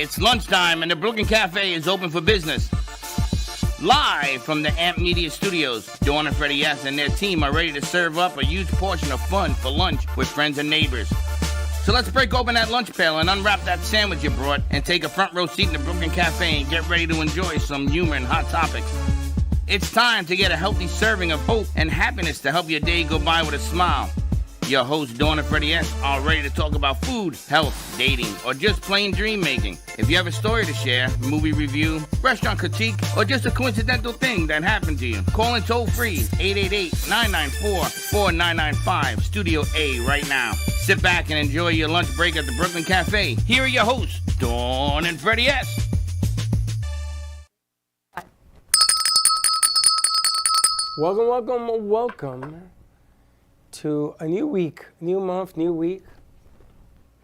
It's lunchtime and the Brooklyn Café is open for business. Live from the Amp Media Studios, Dawn and Freddie S. and their team are ready to serve up a huge portion of fun for lunch with friends and neighbors. So let's break open that lunch pail and unwrap that sandwich you brought and take a front row seat in the Brooklyn Café and get ready to enjoy some humor and hot topics. It's time to get a healthy serving of hope and happiness to help your day go by with a smile. Your hosts, Dawn and Freddie S., are ready to talk about food, health, dating, or just plain dream making. If you have a story to share, movie review, restaurant critique, or just a coincidental thing that happened to you, call in toll free 888-994-4995, Studio A right now. Sit back and enjoy your lunch break at the Brooklyn Café. Here are your hosts, Dawn and Freddie S. Welcome to a new week, new month, new week.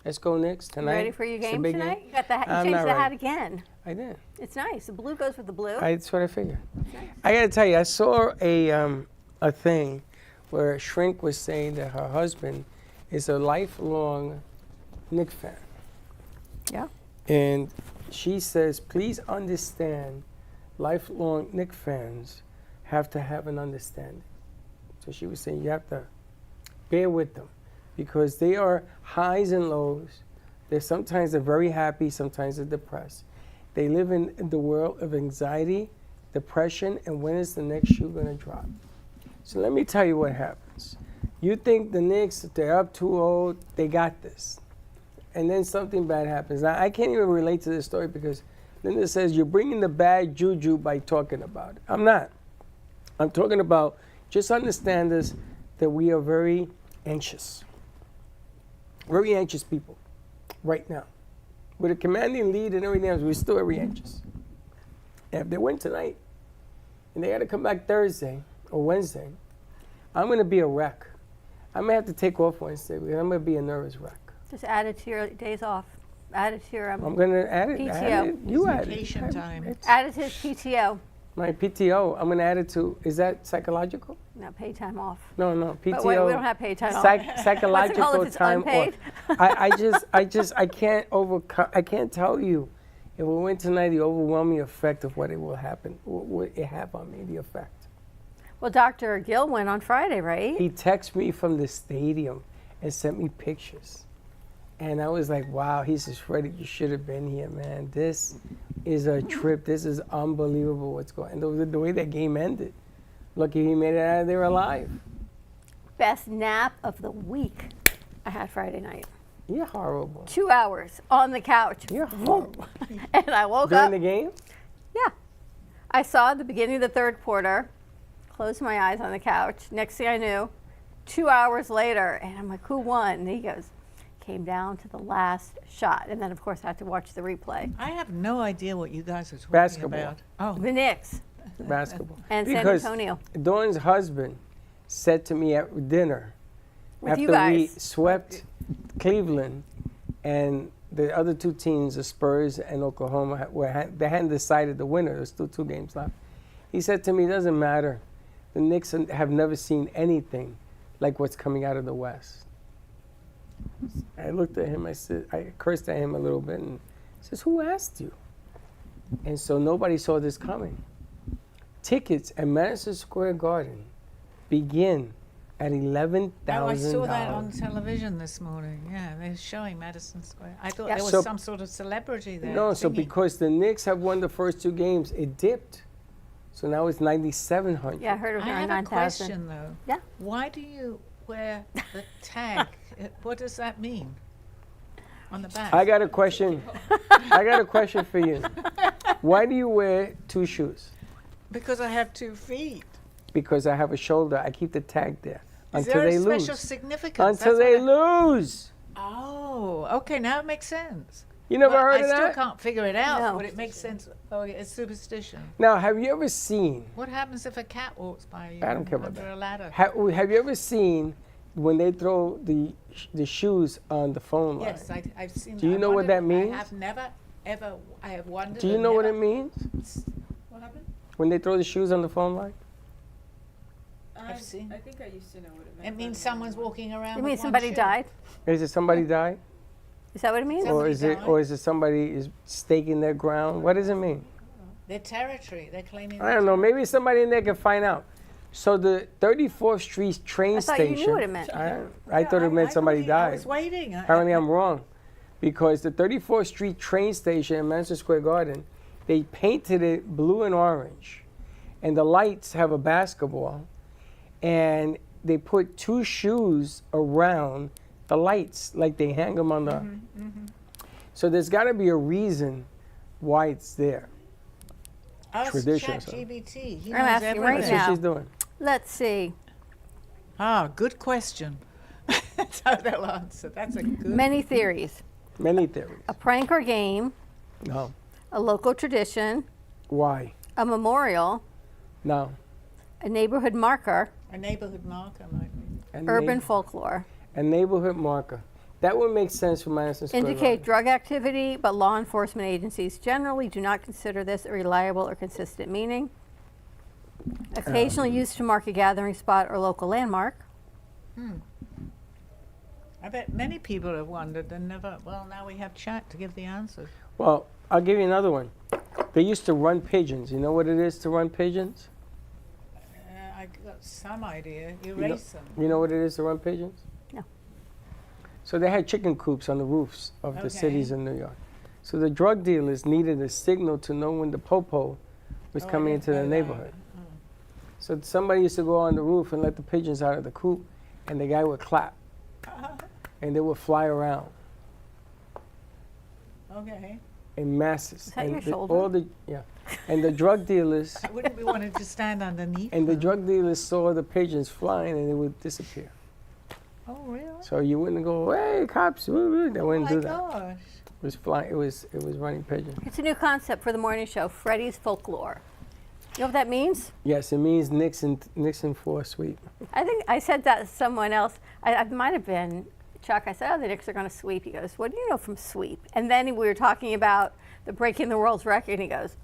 Let's go Knicks tonight. You ready for your game tonight? You got the you changed the hat again. I did. It's nice. The blue goes with the blue. That's what I figured. Nice. I got to tell you, I saw a thing where a shrink was saying that her husband is a lifelong Knicks fan. Yeah. And she says, please understand, lifelong Knicks fans have to have an understanding. So she was saying you have to bear with them because they are highs and lows. Sometimes they're very happy, sometimes they're depressed. They live in the world of anxiety, depression, and when is the next shoe going to drop? So let me tell you what happens. You think the Knicks, they're up 2-0, they got this. And then something bad happens. Now, I can't even relate to this story because Linda says you're bringing the bad juju by talking about it. I'm not. I'm talking about just understand this, that we are very anxious people right now. With a commanding lead and everything else, we're still very anxious. And if they win tonight, and they got to come back Thursday or Wednesday, I'm going to be a wreck. I may have to take off Wednesday because I'm going to be a nervous wreck. Just add it to your days off. Add it to your I'm going to add it. PTO. Add it. You add it. Vacation time. Add it to his PTO. My PTO, I'm going to add it to, is that psychological? No, pay time off. No, PTO. But wait, we don't have paid time off. Psychological time unpaid? off. I can't tell you. If we win tonight, the overwhelming effect of what it will happen, what it have on me, the effect. Well, Dr. Gill went on Friday, right? He texted me from the stadium and sent me pictures. And I was like, wow, he says, Freddie, you should have been here, man. This is a trip. This is unbelievable what's going on. The way that game ended. Lucky he made it out of there alive. Best nap of the week I had Friday night. You're horrible. 2 hours on the couch. You're horrible. And I woke During up. the game? Yeah. I saw the beginning of the third quarter, closed my eyes on the couch. Next thing I knew, 2 hours later, and I'm like, who won? And he goes, came down to the last shot. And then, of course, I had to watch the replay. I have no idea what you guys are talking Basketball. about. Oh, The Knicks Basketball. and San Because Antonio. Dawn's husband said to me at dinner, With you after we guys. swept Cleveland and the other two teams, the Spurs and Oklahoma, they hadn't decided the winner. There's still 2 games left. He said to me, it doesn't matter. The Knicks have never seen anything like what's coming out of the West. I looked at him, I cursed at him a little bit, and he says, who asked you? And so nobody saw this coming. Tickets at Madison Square Garden begin at $11,000. oh, I saw that on television this morning. Yeah, they're showing Madison Square. I thought Yeah. there was So- some sort of celebrity there. No, so singing. because the Knicks have won the first 2 games, it dipped. So now it's 9,700. Yeah, I heard it was I around have a 9,000. question though. Yeah. Why do you wear the tag? What does that mean? On the back. I got a question. I got a question for you. Why do you wear 2 shoes? Because I have 2 feet. Because I have a shoulder. I keep the tag there Is until there they a special lose. significance? Until That's they what I- lose. Oh, okay, now it makes sense. You never Well, heard of I still that? can't figure it out, No. but it makes sense. Oh, it's superstition. Now, have you ever seen? What happens if a cat walks by you I don't care about under that. a ladder? Have you ever seen when they throw the shoes on the phone line? Yes, I've seen. Do you I know what wondered- that means? I have never, ever. I have wondered. Do you and know what it never- means What happened? when they throw the shoes on the phone line? I've seen. I think I used to know what it meant. It means someone's walking around. You with mean one somebody shoe. died? Is it somebody died? Is that what it means? Or Somebody is it somebody is staking their ground? What does it mean? Their territory. They're claiming. I don't know. Maybe somebody in there can find out. So the 34th Street train I thought station. you knew what it meant. I thought it meant somebody I died. was waiting. Apparently I'm wrong. Because the 34th Street train station in Madison Square Garden, they painted it blue and orange. And the lights have a basketball. And they put 2 shoes around the lights, like they hang them on the... So there's got to be a reason why it's there. Ask Tradition or ChatGPT. He I'm knows asking right That's everything. what now. she's doing. Let's see. Ah, good question. That's how they'll answer. That's a good. Many theories. Many theories. A prank or game, No. a local tradition, Why? a memorial, No. a neighborhood marker, A neighborhood marker might be. A urban neigh- folklore. A neighborhood marker. That would make sense for Madison Square Indicate Garden. drug activity, but law enforcement agencies generally do not consider this a reliable or consistent meaning. Occasionally used to mark a gathering spot or local landmark. I bet many people have wondered and never. Well, now we have chat to give the answers. Well, I'll give you another one. They used to run pigeons. You know what it is to run pigeons? I got some idea. You race them. You know what it is to run pigeons? No. So they had chicken coops on the roofs of the Okay. cities in New York. So the drug dealers needed a signal to know when the popo was Oh, I coming didn't into the know that. neighborhood. So somebody used to go on the roof and let the pigeons out of the coop, and the guy would clap, and they would fly around Okay. in masses. Is that and your the- shoulder? all the and the drug dealers Wouldn't we want to stand underneath? and the them? drug dealers saw the pigeons flying, and they would disappear. Oh, really? So you wouldn't go, hey, cops! Woo, woo. They Oh wouldn't my do that. gosh. It was flying. It was running pigeons. It's a new concept for the morning show, Freddy's Folklore. You know what that means? Yes, it means Nixon 4 sweep. I think I said that to someone else. I might have been Chuck. I said, oh, the Knicks are going to sweep. He goes, what do you know from sweep? And then we were talking about the breaking the world's record, and he goes,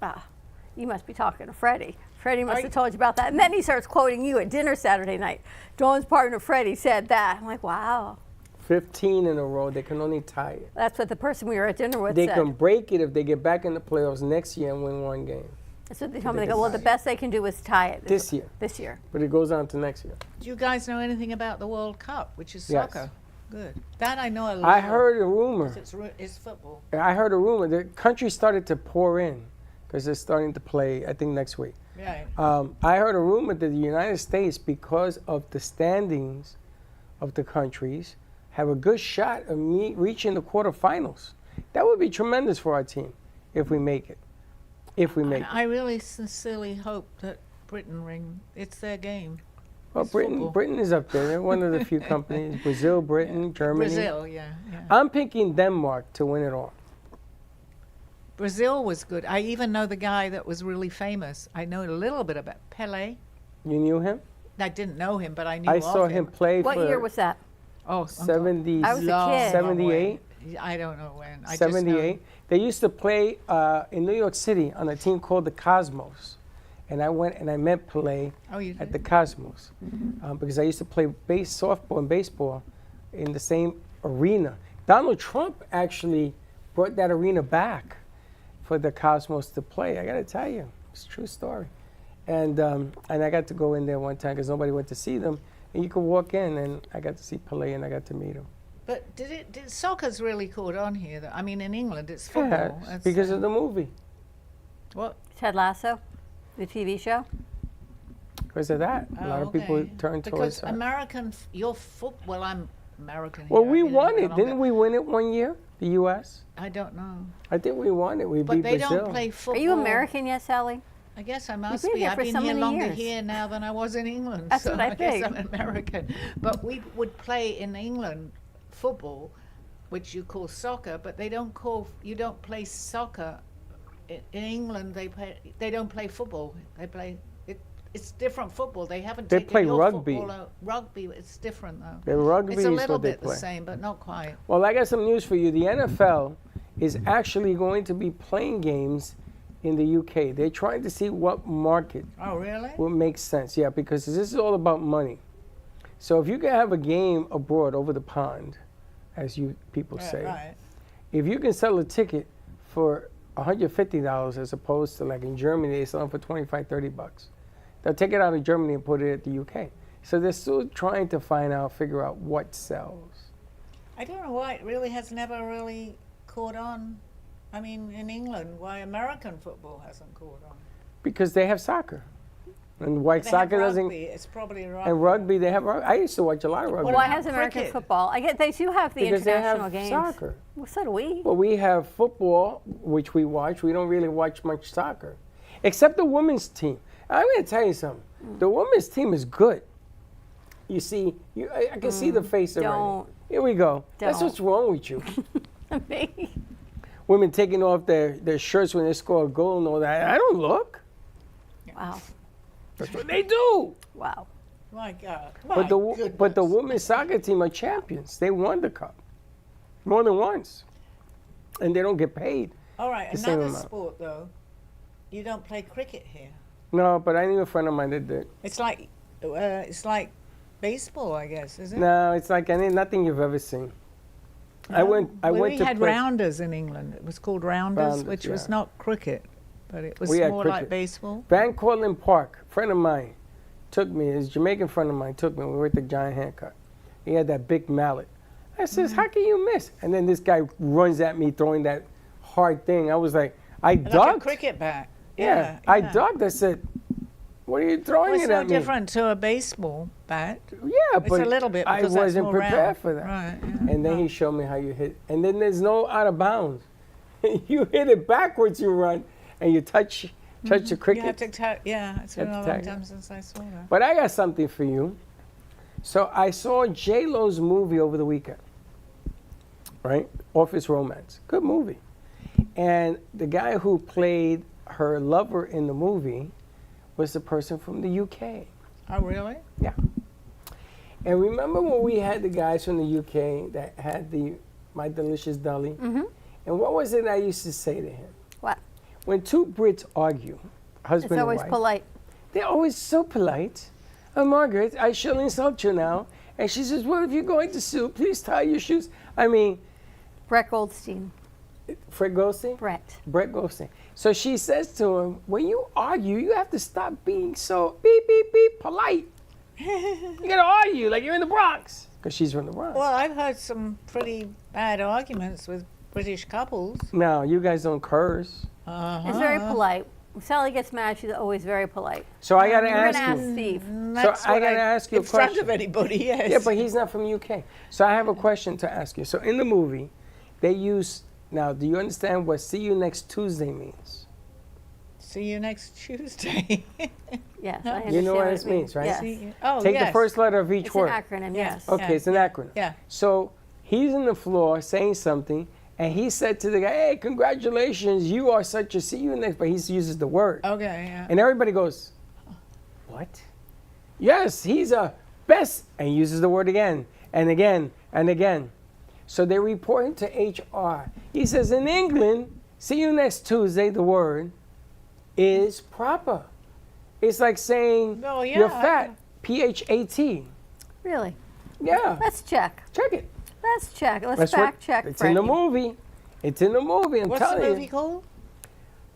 you must be talking to Freddie. Freddie must have told you about that. And then he starts quoting you at dinner Saturday night. Dawn's partner, Freddie, said that. I'm like, wow. 15 in a row. They can only tie it. That's what the person we were at dinner with They said. can break it if they get back in the playoffs next year and win 1 game. That's what they told me. They go, well, the best they can do is tie it. This year. This year. But it goes on to next year. Do you guys know anything about the World Cup, which is Yes. soccer? Good. That I know a little. I heard a rumor. It's football. I heard a rumor. The country started to pour in because they're starting to play, I think, next week. Right. I heard a rumor that the United States, because of the standings of the countries, have a good shot of reaching the quarterfinals. That would be tremendous for our team if we make it. If we make it. I really sincerely hope that Britain ring. It's their game. Well, it's football. Britain is up there. They're one of the few companies. Brazil, Britain, Germany. Brazil, yeah. I'm picking Denmark to win it all. Brazil was good. I even know the guy that was really famous. I know a little bit about Pelé. You knew him? I didn't know him, but I knew I of saw him play What for year was that? Oh, 70, I was a kid. 78. I don't know when. I 78. They used to play in New York City on a team called the Cosmos. And I went and I met Pelé Oh, you at did? the Cosmos because I used to play softball and baseball in the same arena. Donald Trump actually brought that arena back for the Cosmos to play. I got to tell you, it's a true story. And I got to go in there one time because nobody went to see them. And you could walk in, and I got to see Pelé, and I got to meet him. But soccer's really caught on here? I mean, in England, it's football. Yeah, That's, because of the movie. What? Ted Lasso, the TV show. Because of that, a lot of people turn towards Because that. American, your foot. Well, I'm American. Well, here. we I've been won here it. longer. Didn't we win it one year, the U.S.? I don't know. I think we won it. We But beat they Brazil. don't play Are football. you American yet, Sally? I guess I must been be. here I've for been so here many longer years. here now than I was in England. That's so what I guess think. I'm American. But we would play in England football, which you call soccer, but they don't call. You don't play soccer. In England, they don't play football. They play. It's different football. They haven't They taken play your rugby. football out. Rugby, it's different though. The rugby It's a is little what they bit the play. same, but not quite. Well, I got some news for you. The NFL is actually going to be playing games in the UK. They're trying to see what market Oh, really? will make sense. Yeah, because this is all about money. So if you can have a game abroad over the pond, as you people say, Right. if you can sell a ticket for $150 as opposed to like in Germany, they sell them for $25-$30. They'll take it out of Germany and put it at the UK. So they're still trying to figure out what sells. I don't know why it really has never really caught on. I mean, in England, why American football hasn't caught on. Because they have soccer. And white They soccer have doesn't. rugby. It's probably rugby. And rugby, they have rugby. I used to watch a lot of rugby. Why about has American cricket? football? I get they do have the because they international have games. soccer. Well, so do we. But we have football, which we watch. We don't really watch much soccer, except the women's team. I'm going to tell you something. The women's team is good. You see, I can see the face already. Don't. Here we go. That's Don't. what's wrong with you. Me. Women taking off their shirts when they score a goal and all that. I don't look. Wow. That's what they do. Wow. My God. But the women's soccer team are champions. They won the cup more than once, and they don't get paid. All right, the same another amount. sport though. You don't play cricket here. No, but I knew a friend of mine that did. It's like baseball, I guess, is it? No, it's like nothing you've ever seen. I went we to had play. rounders in England. It was called rounders, Rounders, which was yeah. not cricket, but it was We had more like cricket. baseball. Van Cortlandt Park, friend of mine, took me. His Jamaican friend of mine took me. We were at the Giant Haircut. He had that big mallet. I says, "How can you miss?" And then this guy runs at me throwing that hard thing. I was like, I Like a ducked. cricket bat. Yeah, I ducked. I said, "What are you throwing Well, it it's no at me?" different to a baseball bat. Yeah, It's but a little bit I because that's wasn't more prepared round. for that. Right. Yeah. And then he showed me how you hit. And then there's no out of bounds. You hit it backwards, you run, and you touch the You cricket. have to it's been have a to long tag it. time since I saw that. But I got something for you. So I saw J-Lo's movie over the weekend, right? Office Romance. Good movie. And the guy who played her lover in the movie was the person from the UK. Oh, really? Yeah. And remember when we had the guys from the UK that had My Delicious Dolly? Mm-hmm. And what was it I used to say to him? What? When two Brits argue, husband It's always and wife, polite. they're always so polite. Oh, Margaret, I shall insult you now. And she says, well, if you're going to sue, please tie your shoes. I mean, Brett Goldstein. Fred Goldstein? Brett Goldstein. So she says to him, when you argue, you have to stop being so beep, beep, beep, polite. You gotta argue like you're in the Bronx. Because she's from the Bronx. Well, I've heard some pretty bad arguments with British couples. No, you guys don't curse. It's very polite. When Sally gets mad, she's always very polite. So I gotta We're ask gonna you. ask Steve. That's I what gotta ask you a in front question. of anybody, yes. Yeah, but he's not from UK. So I have a question to ask you. So in the movie, they use, now do you understand what see you next Tuesday means? See you next Tuesday. Yes, No. I You know understand what it it means, right? Yes. See you- Oh, Take yes. the first letter of each It's word. an acronym, yes. Okay, Yeah, it's an acronym. Yeah. So he's on the floor saying something, and he said to the guy, hey, congratulations, you are such a see you next, but he uses the word. Okay, yeah. And everybody goes, what? Yes, he's a best, and uses the word again, and again, and again. So they report him to HR. He says, in England, see you next Tuesday, the word is proper. It's like saying Oh, yeah, you're fat, P-H-A-T. Really? Yeah, Let's check. check it. Let's check. Let's That's fact what, check. It's in the Freddie. movie. It's in the movie. I'm What's the telling movie you. called?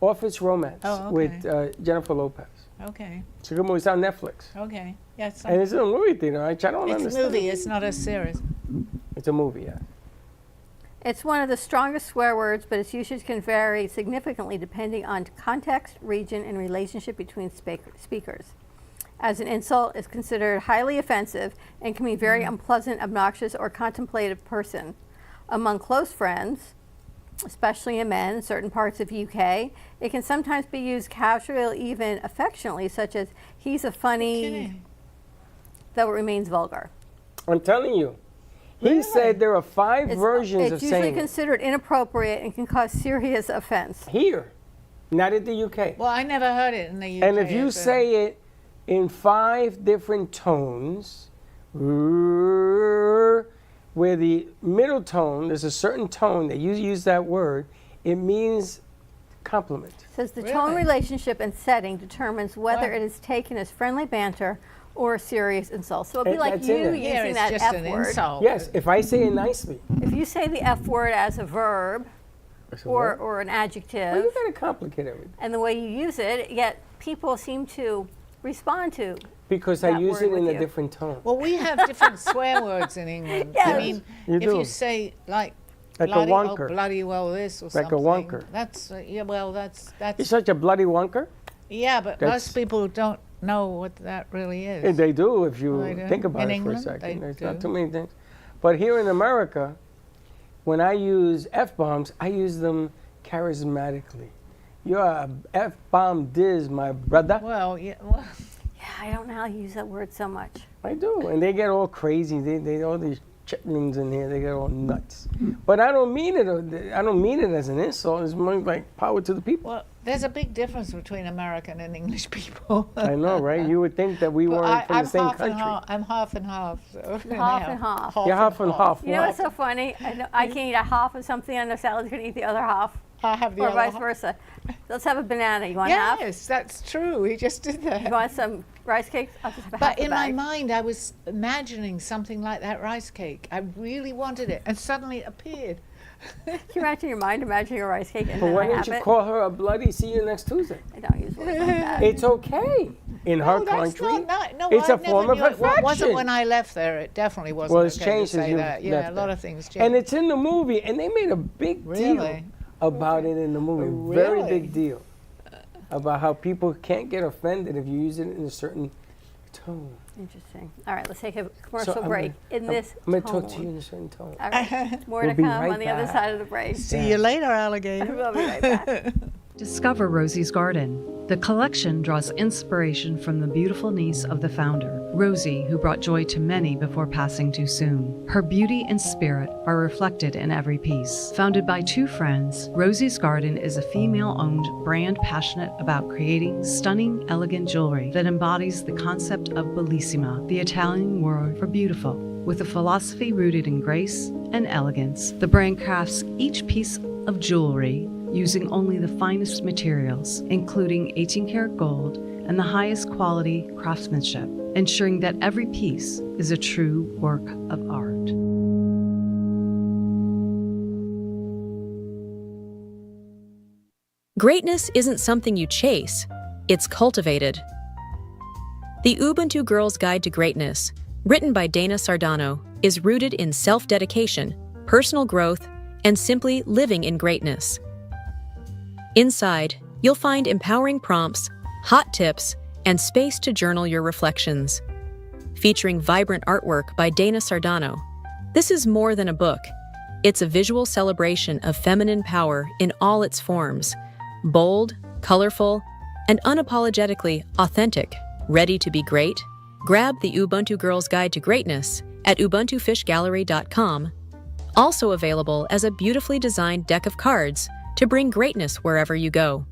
Office Romance Oh, okay. with Jennifer Lopez. Okay, It's a good movie. It's on Netflix. okay. Yes, And it's in a movie theater. I don't it's understand. a movie, it's not a series. It's a movie, yeah. It's one of the strongest swear words, but its usage can vary significantly depending on context, region, and relationship between speakers. As an insult, it's considered highly offensive and can be very unpleasant, obnoxious, or contemplative person. Among close friends, especially in men in certain parts of UK, it can sometimes be used casually, even affectionately, such as, he's a funny, Kidding. though it remains vulgar. I'm telling you. He said there are 5 versions of It's usually saying it. considered inappropriate and can cause serious offense. Here, not at the UK. Well, I never heard it in the UK. And if you so- say it in 5 different tones, where the middle tone, there's a certain tone that you use that word, it means compliment. Says the tone, Really? relationship, and setting determines whether Wow. it is taken as friendly banter or a serious insult. So it'd be And like that's in you there. using Here, it's that just F an word. insult. Yes, if I say it nicely. If you say the F word as a verb or an adjective, Well, you gotta complicate everything. and the way you use it, yet people seem to respond to. Because I That use word it in with a you. different tone. Well, we have different swear words in England. Yes. I mean, You if do. you say like Like a bloody, wonker. oh, bloody well this or Like a something. wonker. That's yeah. Well, that's You're such a bloody wonker. yeah. But That's- most people don't know what that really is. Yeah, they do if you They do. think about In it England, for a second. they There's do. not too many things. But here in America, when I use F-bombs, I use them charismatically. You're a F-bomb diz, my brother. Well, yeah. Well, Yeah, I don't know how to use that word so much. I do, and they get all crazy. They all these chitlins in here. They get all nuts. But I don't mean it. I don't mean it as an insult. It's more like power to the people. well, there's a big difference between American and English people. I know, right? You would think that we But weren't from I'm the same half and country. half. I'm half and half. So Half and half. You're half and half. You know what's so funny? I can eat a half of something, and the salad's going to eat the other half, I have the or other vice half. versa. Let's have a banana. You want half? Yes, that's true. He just did that. You want some rice cakes? I'll just have a half But a in my bag. mind, I was imagining something like that rice cake. I really wanted it, and suddenly it appeared. Can you imagine your mind imagining a rice cake and But then why I didn't have you it? call her a bloody see you next Tuesday? I don't use words like that. It's okay in her No, that's country. no, it's I a form never of knew it. Well, it wasn't affection. when I left there. It definitely wasn't. Well, it's okay changed to since say you that. Yeah, left a lot there. of things changed. And it's in the movie, and they made a big deal Really? about it in the movie. Oh, Very really? big deal about how people can't get offended if you use it in a certain tone. Interesting. All right, let's take a commercial I'm break gonna- in this I'm going tone. to talk to you in a certain tone. All right, more We'll to be come right on the other back. side of the break. See you later, alligator. We'll be right back. Discover Rosie's Garden. The collection draws inspiration from the beautiful niece of the founder, Rosie, who brought joy to many before passing too soon. Her beauty and spirit are reflected in every piece. Founded by two friends, Rosie's Garden is a female-owned brand passionate about creating stunning, elegant jewelry that embodies the concept of bellissima, the Italian word for beautiful. With a philosophy rooted in grace and elegance, the brand crafts each piece of jewelry using only the finest materials, including 18-karat gold and the highest quality craftsmanship, ensuring that every piece is a true work of art. Greatness isn't something you chase, it's cultivated. The Ubuntu Girls Guide to Greatness, written by Dana Sardano, is rooted in self-dedication, personal growth, and simply living in greatness. Inside, you'll find empowering prompts, hot tips, and space to journal your reflections. Featuring vibrant artwork by Dana Sardano, this is more than a book. It's a visual celebration of feminine power in all its forms. Bold, colorful, and unapologetically authentic. Ready to be great? Grab the Ubuntu Girls Guide to Greatness at ubuntufishgallery.com. Also available as a beautifully designed deck of cards to bring greatness wherever you go.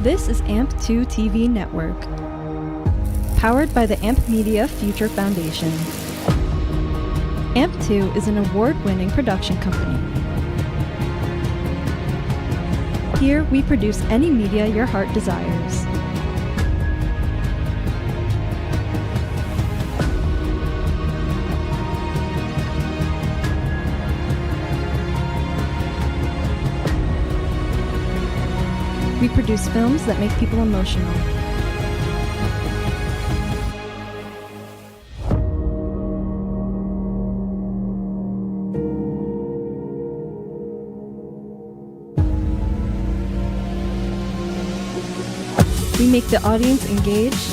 This is AMP2 TV Network, powered by the AMP Media Future Foundation. AMP2 is an award-winning production company. Here, we produce any media your heart desires. We produce films that make people emotional. We make the audience engaged.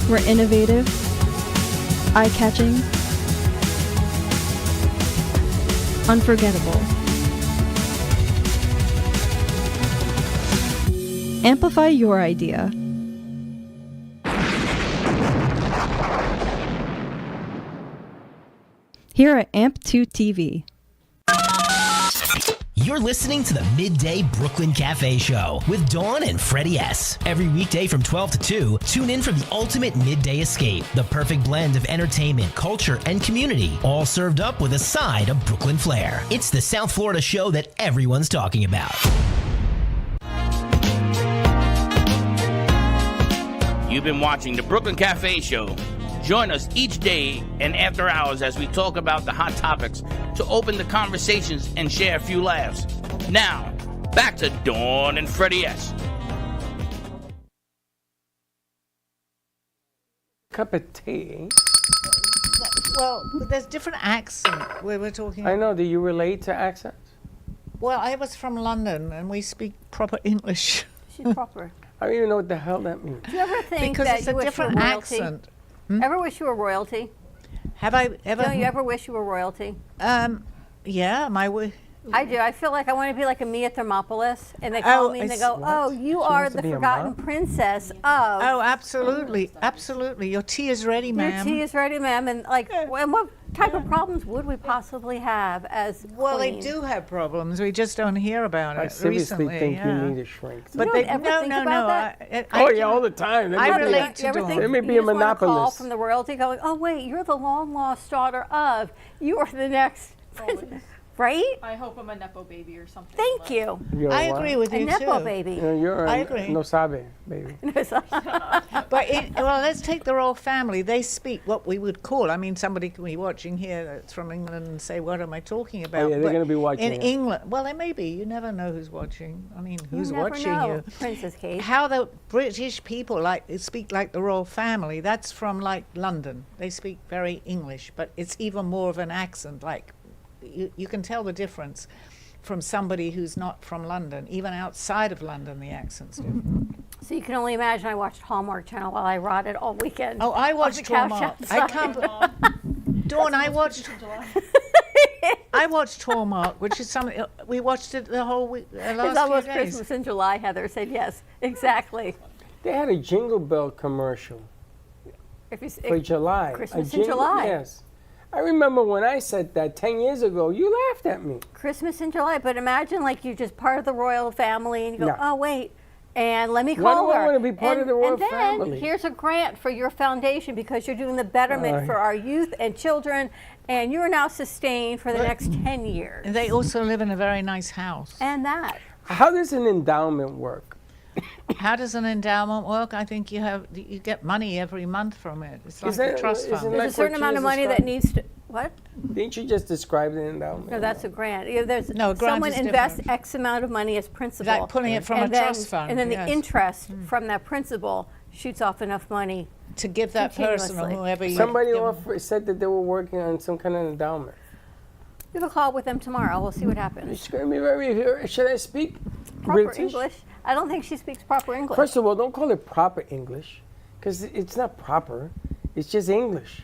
We're innovative, eye-catching, unforgettable. Amplify your idea. Here at AMP2 TV. You're listening to the Midday Brooklyn Café Show with Dawn and Freddie S. Every weekday from 12 to 2, tune in for the ultimate midday escape. The perfect blend of entertainment, culture, and community, all served up with a side of Brooklyn flair. It's the South Florida show that everyone's talking about. You've been watching the Brooklyn Café Show. Join us each day and after hours as we talk about the hot topics to open the conversations and share a few laughs. Now, back to Dawn and Freddie S. Cup of tea. Well, there's different accents where we're talking. I know. Do you relate to accents? Well, I was from London, and we speak proper English. She's proper. I don't even know what the hell that means. Do you ever think Because that it's you a wish different you were royalty? accent. Ever wish you were royalty? Have I ever? Don't you ever wish you were royalty? Yeah, I do. I feel like I want to be like a Mia Thermopolis, and they call me and they go, "Oh, you are wants to the be a forgotten mom? princess of." Oh, absolutely, absolutely. Your tea is ready, Your ma'am. tea is ready, ma'am. And like, and what type of problems would we possibly have as Well, they queen? do have problems. We just don't hear about I it seriously recently. think yeah. you need a shrink. But You they don't ever no, think no, about no. that? Oh yeah, all the time. I There may be- relate to You ever Dawn. think There may be you a just want to call monopolist. from the royalty going, "Oh wait, you're the long lost daughter of. You are the next." Right? I hope I'm a Nepo baby or something. Thank you. You're I what? agree with A you Nepo too. baby. You know, you're I a agree. no sabe, baby. But well, let's take the royal family. They speak what we would call. I mean, somebody can be watching here that's from England and say, "What am I talking about?" Oh, yeah, they're But gonna be watching in it. England. Well, they may be. You never know who's watching. I mean, who's you never watching know, you? Princess Kate. How the British people speak like the royal family. That's from like London. They speak very English, but it's even more of an accent. Like you can tell the difference from somebody who's not from London. Even outside of London, the accent's different. So you can only imagine I watched Hallmark Channel while I rotted all weekend. Oh, I on watched the couch Hallmark. I outside. can't. Dawn, I watched. I watched Hallmark, which is something we watched it the whole week. It's Last almost few days. Christmas in July, Heather said yes. Exactly. They had a Jingle Bell commercial If you, for July. Christmas A in July. Yes. I remember when I said that 10 years ago, you laughed at me. Christmas in July, but imagine like you're just part of the royal family and you go, No. oh wait, and let me Why call do I her. wanna be part of the royal and then family? here's a grant for your foundation because you're doing the betterment for our youth and children, and you are now sustained for the next 10 years. And they also live in a very nice house. And that. How does an endowment work? How does an endowment work? I think you get money every month from it. It's like a trust isn't fund. like There's a certain what amount you of money that described? needs to, what? Didn't you just describe the endowment? No, that's a grant. There's No, a grant someone is invests different. X amount of money as principal. Like pulling it from and a then, trust fund, And then yes. the interest from that principal shoots off enough money. To give that person or Continuously. whoever you Somebody give said that they were working on some kind of endowment. We have a call with them tomorrow. We'll see what happens. It's going to be very. Should I speak Proper British? English? I don't think she speaks proper English. First of all, don't call it proper English, because it's not proper. It's just English.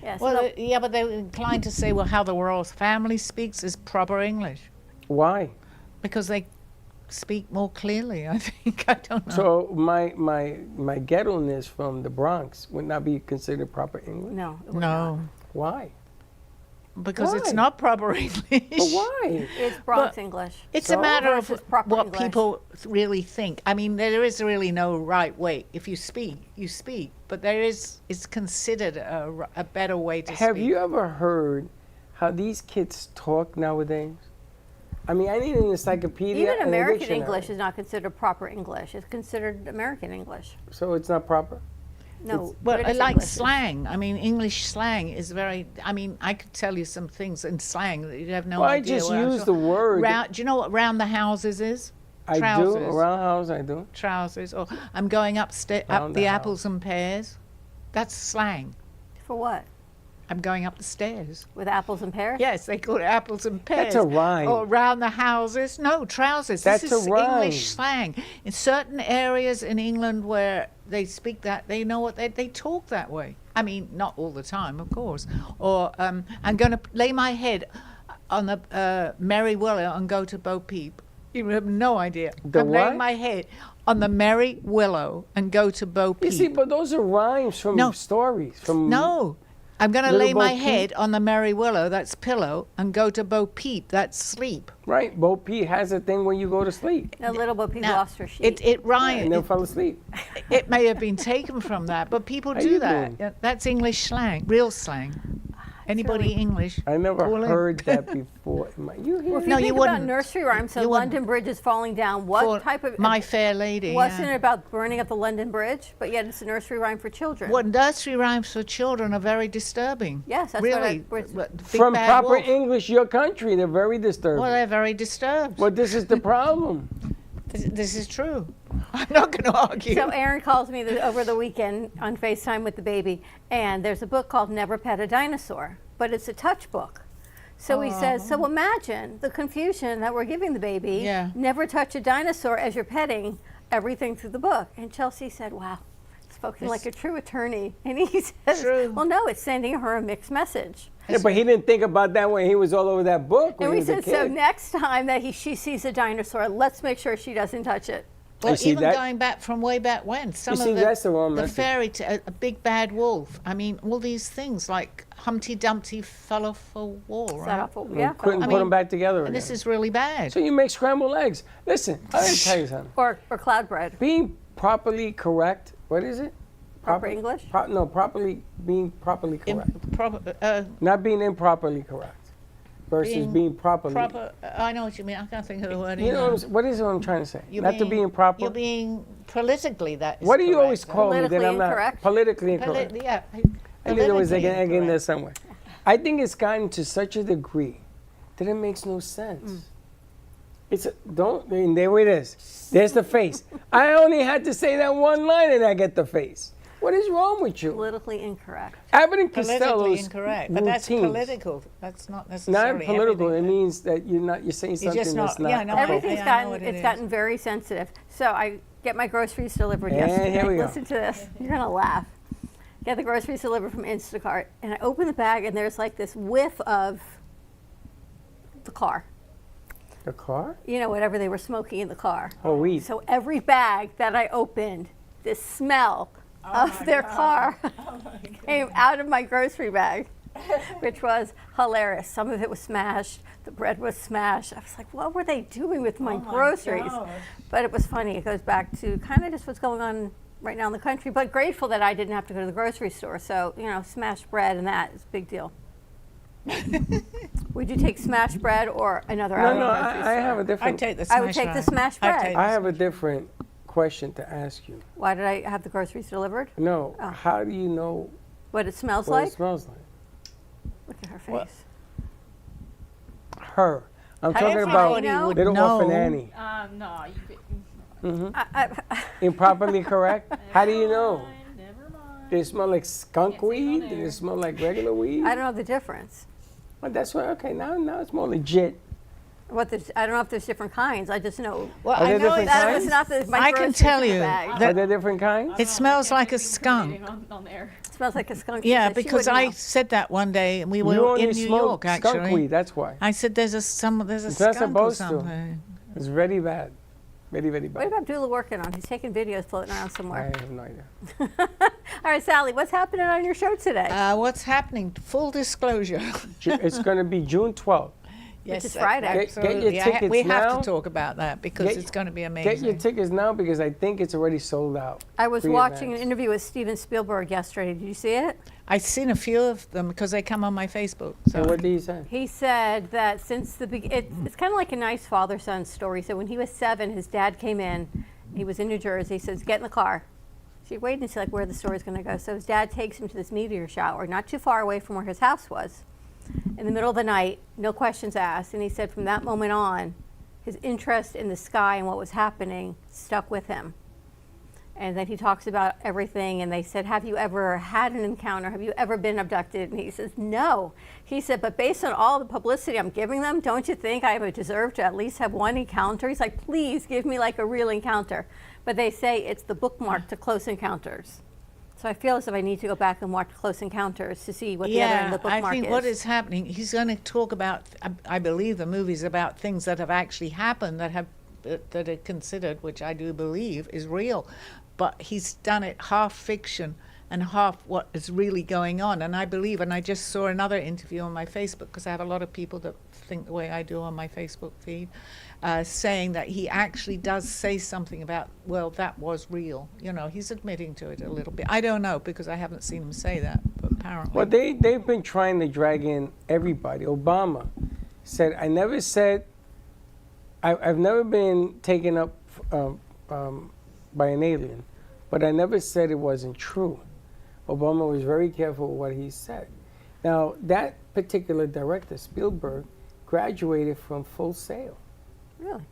yes, Well, no, yeah, but they're inclined to say, well, how the royal family speaks is proper English Why? because they speak more clearly. I think I don't know. So my ghetto-ness from the Bronx would not be considered proper English. no. it would not. No, Why? because it's Why? not proper English. But why? It's Bronx But- English. It's So? a matter of Versus proper what English. people really think. I mean, there is really no right way. If you speak, you speak. But it's considered a better way to speak. Have you ever heard how these kids talk nowadays? I mean, I need an encyclopedia. Even and a American dictionary. English is not considered proper English. It's considered American English. So it's not proper? No, Well, I British like English is- slang. I mean, English slang is very. I mean, I could tell you some things in slang that you'd have no Well, I idea. just what was use the word. Do you know what round the houses is? I trousers. do. Around house, I do. Trousers. Or I'm going up Round the the apples and pears. That's slang. For what? I'm going up the stairs. With apples and pears? Yes, they call it apples and pears. That's a rhyme. Or round the houses. No, trousers. That's this is a rhyme. English slang. In certain areas in England where they speak that, they know what they talk that way. I mean, not all the time, of course. Or I'm going to lay my head on the Merry Willow and go to Bo Peep. You have no idea. The I'm what? laying my head on the Merry Willow and go to Bo Peep. You see, but those are rhymes from No. stories. From No. I'm going to Little lay Bo my Peep? head on the Merry Willow, that's pillow, and go to Bo Peep, that's sleep. Right, Bo Peep has a thing when you go to sleep. A little Bo Peep Now, lost her sheet. it And rhymes. then fell asleep. It may have been taken from that, but people How do you that. doing? Yeah, that's English slang, real slang. Anybody English? I never call in. heard that before. You hear Well, if it? you No, you think about wouldn't. nursery rhymes, so You wouldn't. London Bridge is falling down. What For type of My Fair Lady? wasn't yeah. it about burning up the London Bridge? But yet it's a nursery rhyme for children. What nursery rhymes for children are very disturbing. Yes, that's really. what Big From Bad proper Wolf. English, your country, they're very disturbing. Well, they're very disturbed. Well, this is the problem. This is true. I'm not going to argue. So Aaron calls me over the weekend on FaceTime with the baby, and there's a book called Never Pet a Dinosaur, but it's a touch book. So he says, so imagine the confusion that we're giving the baby. Yeah. Never touch a dinosaur as you're petting everything through the book. And Chelsea said, wow, spoken like a true attorney. And he says, True. well, no, it's sending her a mixed message. Yeah, but he didn't think about that when he was all over that book. And when we he was a said, so kid. next time that she sees a dinosaur, let's make sure she doesn't touch it. Well, see even that- going back from way back when, some see, of that's the wrong the message. fairy tale, a big bad wolf. I mean, all these things like Humpty Dumpty fell off a wall, Is that right? awful? We Yeah. couldn't I put mean, them back together again. And this is really bad. So you make scrambled eggs. Listen, I'm going to tell you something. Or cloud bread. Being properly correct, what is it? Proper English? Being properly correct. Proper, Not being improperly correct versus being properly. I know what you mean. I can't think of the word. You know what is what I'm trying to say? You're Not to be improper. You're being politically that is What do you correct. always call me that Politically I'm not incorrect? politically incorrect? Yeah. I knew there was like an egg in there incorrect. somewhere. I think it's gotten to such a degree that it makes no sense. And there it is. There's the face. I only had to say that one line and I get the face. What is wrong with you? Politically incorrect. Abbott and Politically Costello's incorrect, but that's routines. political. That's not necessarily Not political. It everything. means that you're saying You're something just that's not- not. yeah, no, appropriate. Everything's I know what it is. gotten very sensitive. So I get my groceries delivered And yesterday. here we go. Listen to this. You're gonna laugh. Get the groceries delivered from Instacart, and I open the bag, and there's like this whiff of the car. The car? You know, whatever they were smoking in the car. Oh, weed. So every bag that I opened, this smell of their car came out of my grocery bag, which was hilarious. Some of it was smashed. The bread was smashed. I was like, what were they doing with my groceries? But it was funny. It goes back to kind of just what's going on right now in the country, but grateful that I didn't have to go to the grocery store. So, you know, smashed bread and that is a big deal. Would you take smashed bread or another No, out of no, the grocery I store? have a different. I'd take the smash I would take the bread. smashed I'd bread. take I have a different question to ask you. Why did I have the groceries delivered? No, Oh. how do you know What it smells what like? it smells like? Look at her face. What? Her. I'm talking everybody about know? Little know. Orphan Annie. No, Improperly correct? How do you know? never mind. Did it smell like skunk Can't say weed? on Did air. it smell like regular weed? I don't know the difference. Well, that's what. Okay, now it's more legit. I don't know if there's different kinds. I just know Well, Are I there know different that kinds? was not the, my I can groceries tell in the you bag. Are that there different kinds? it smells like a skunk. On the air. It smells like a skunk. She Yeah, said she because wouldn't I know. said that one day, and we You were only in New smoke York, skunk actually. weed. That's why. I said there's a It's not skunk or supposed to. something. It's very bad. Very, very What bad. about Abdullah working on? He's taking videos floating around I somewhere. have no idea. All right, Sally, what's happening on your show today? What's happening? Full disclosure. It's going to be June 12th. Which is Friday. Get your absolutely. tickets We have now. to talk about that because Get- it's going to be Get amazing. your tickets now because I think it's already sold out. I was Pre-advance. watching an interview with Steven Spielberg yesterday. Did you see it? I've seen a few of them because they come on my Facebook. So And what did he say? He said that since the it's kind of like a nice father-son story. So when he was 7, his dad came in. He was in New Jersey. He says, "Get in the car." She waited to see like where the story's going to go. So his dad takes him to this meteor shower, not too far away from where his house was, in the middle of the night, no questions asked. And he said from that moment on, his interest in the sky and what was happening stuck with him. And then he talks about everything, and they said, have you ever had an encounter? Have you ever been abducted? And he says, no. He said, but based on all the publicity I'm giving them, don't you think I would deserve to at least have one encounter? He's like, please give me like a real encounter. But they say it's the bookmark to Close Encounters. So I feel as if I need to go back and watch Close Encounters to see what the other end of the bookmark I think is. what is happening, he's going to talk about, I believe the movie's about things that have actually happened that are considered, which I do believe is real. But he's done it half fiction and half what is really going on. And I believe, and I just saw another interview on my Facebook, because I have a lot of people that think the way I do on my Facebook feed, saying that he actually does say something about, well, that was real. You know, he's admitting to it a little bit. I don't know, because I haven't seen him say that, but apparently. Well, they've been trying to drag in everybody. Obama said, "I never said I've never been taken up by an alien, but I never said it wasn't true." Obama was very careful with what he said. Now, that particular director, Spielberg, graduated from Full Sail. Really?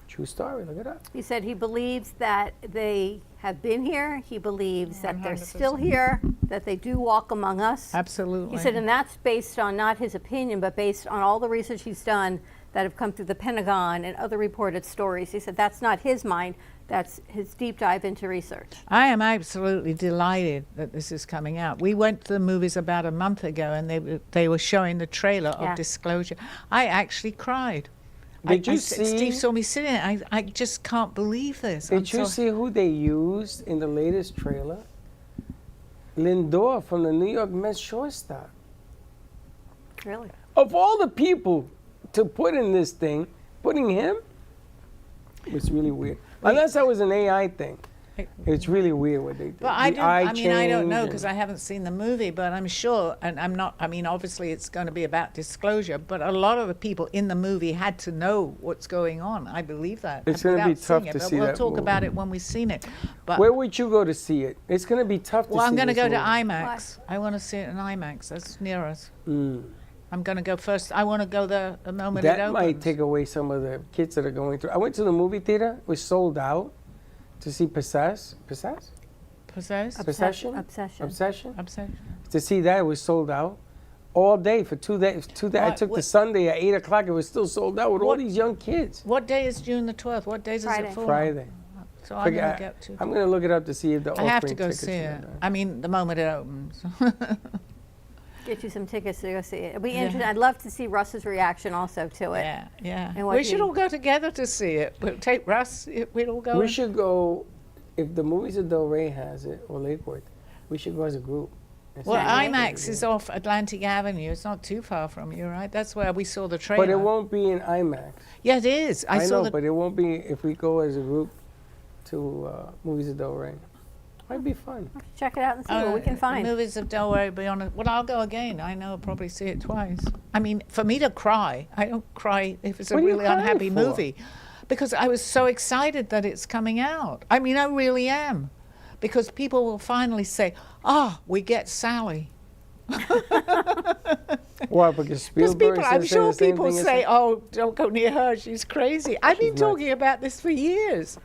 True story. Look it up. He said he believes that they have been here. He believes that they're still here, that they do walk among us. Absolutely. He said, and that's based on not his opinion, but based on all the research he's done that have come through the Pentagon and other reported stories. He said that's not his mind, that's his deep dive into research. I am absolutely delighted that this is coming out. We went to the movies about a month ago, and they were showing the trailer of Disclosure. I actually cried. Did you see? Steve saw me sitting there. I just can't believe this. Did you see who they used in the latest trailer? Lindor from the New York Mets shortstop. Really? Of all the people to put in this thing, putting him was really weird. Unless that was an AI thing. It's really weird what they did. But I don't know change because I haven't seen the movie, but I'm sure, and I'm not, I mean, obviously it's going to be about disclosure, but a lot of the people in the movie had to know what's going on. I believe that. It's going to be tough to see that. We'll talk movie. about it when we've seen it. But where would you go to see it? It's going to be tough to see. well, I'm going to this go to movie. IMAX. I want to see it in IMAX. That's near us. Mm. I'm going to go first. I want to go there the moment it That opens. might take away some of the kids that are going through. I went to the movie theater. It was sold out to see Possessed. Possessed? Possession? Obsession. To see that, it was sold out all day for 2 days. I took the Sunday at 8 o'clock. It was still sold out with all these young kids. What day is June the 12th? What days is it for? Friday. So I'm going to get to. I'm going to look it up to see if the I have to offering go tickets see are it. there. I mean, the moment it opens. Get you some tickets to go see it. It'll be interesting. I'd love to see Russ's reaction also to it. Yeah. And what We should all go together to see it. We'll take Russ. We'll all go. We should go, if the Movies of Del Rey has it, or Lakewood, we should go as a group. and see Well, it. IMAX is off Atlantic Avenue. It's not too far from you, right? That's where we saw the trailer. But it won't be in IMAX. Yeah, it is. I saw know, but it won't be if we go as a group to Movies of Del Rey. Might be fun. Check it out and see what we can find. Movies of Del Rey beyond it. Well, I'll go again. I know I'll probably see it twice. I mean, for me to cry, I don't cry if it's a What are you really crying unhappy for? movie. Because I was so excited that it's coming out. I mean, I really am. Because people will finally say, we get Sally. Why? Because Spielberg I'm says sure the same people thing as say, him? don't go near her, she's crazy. I've been nuts. talking about this for years,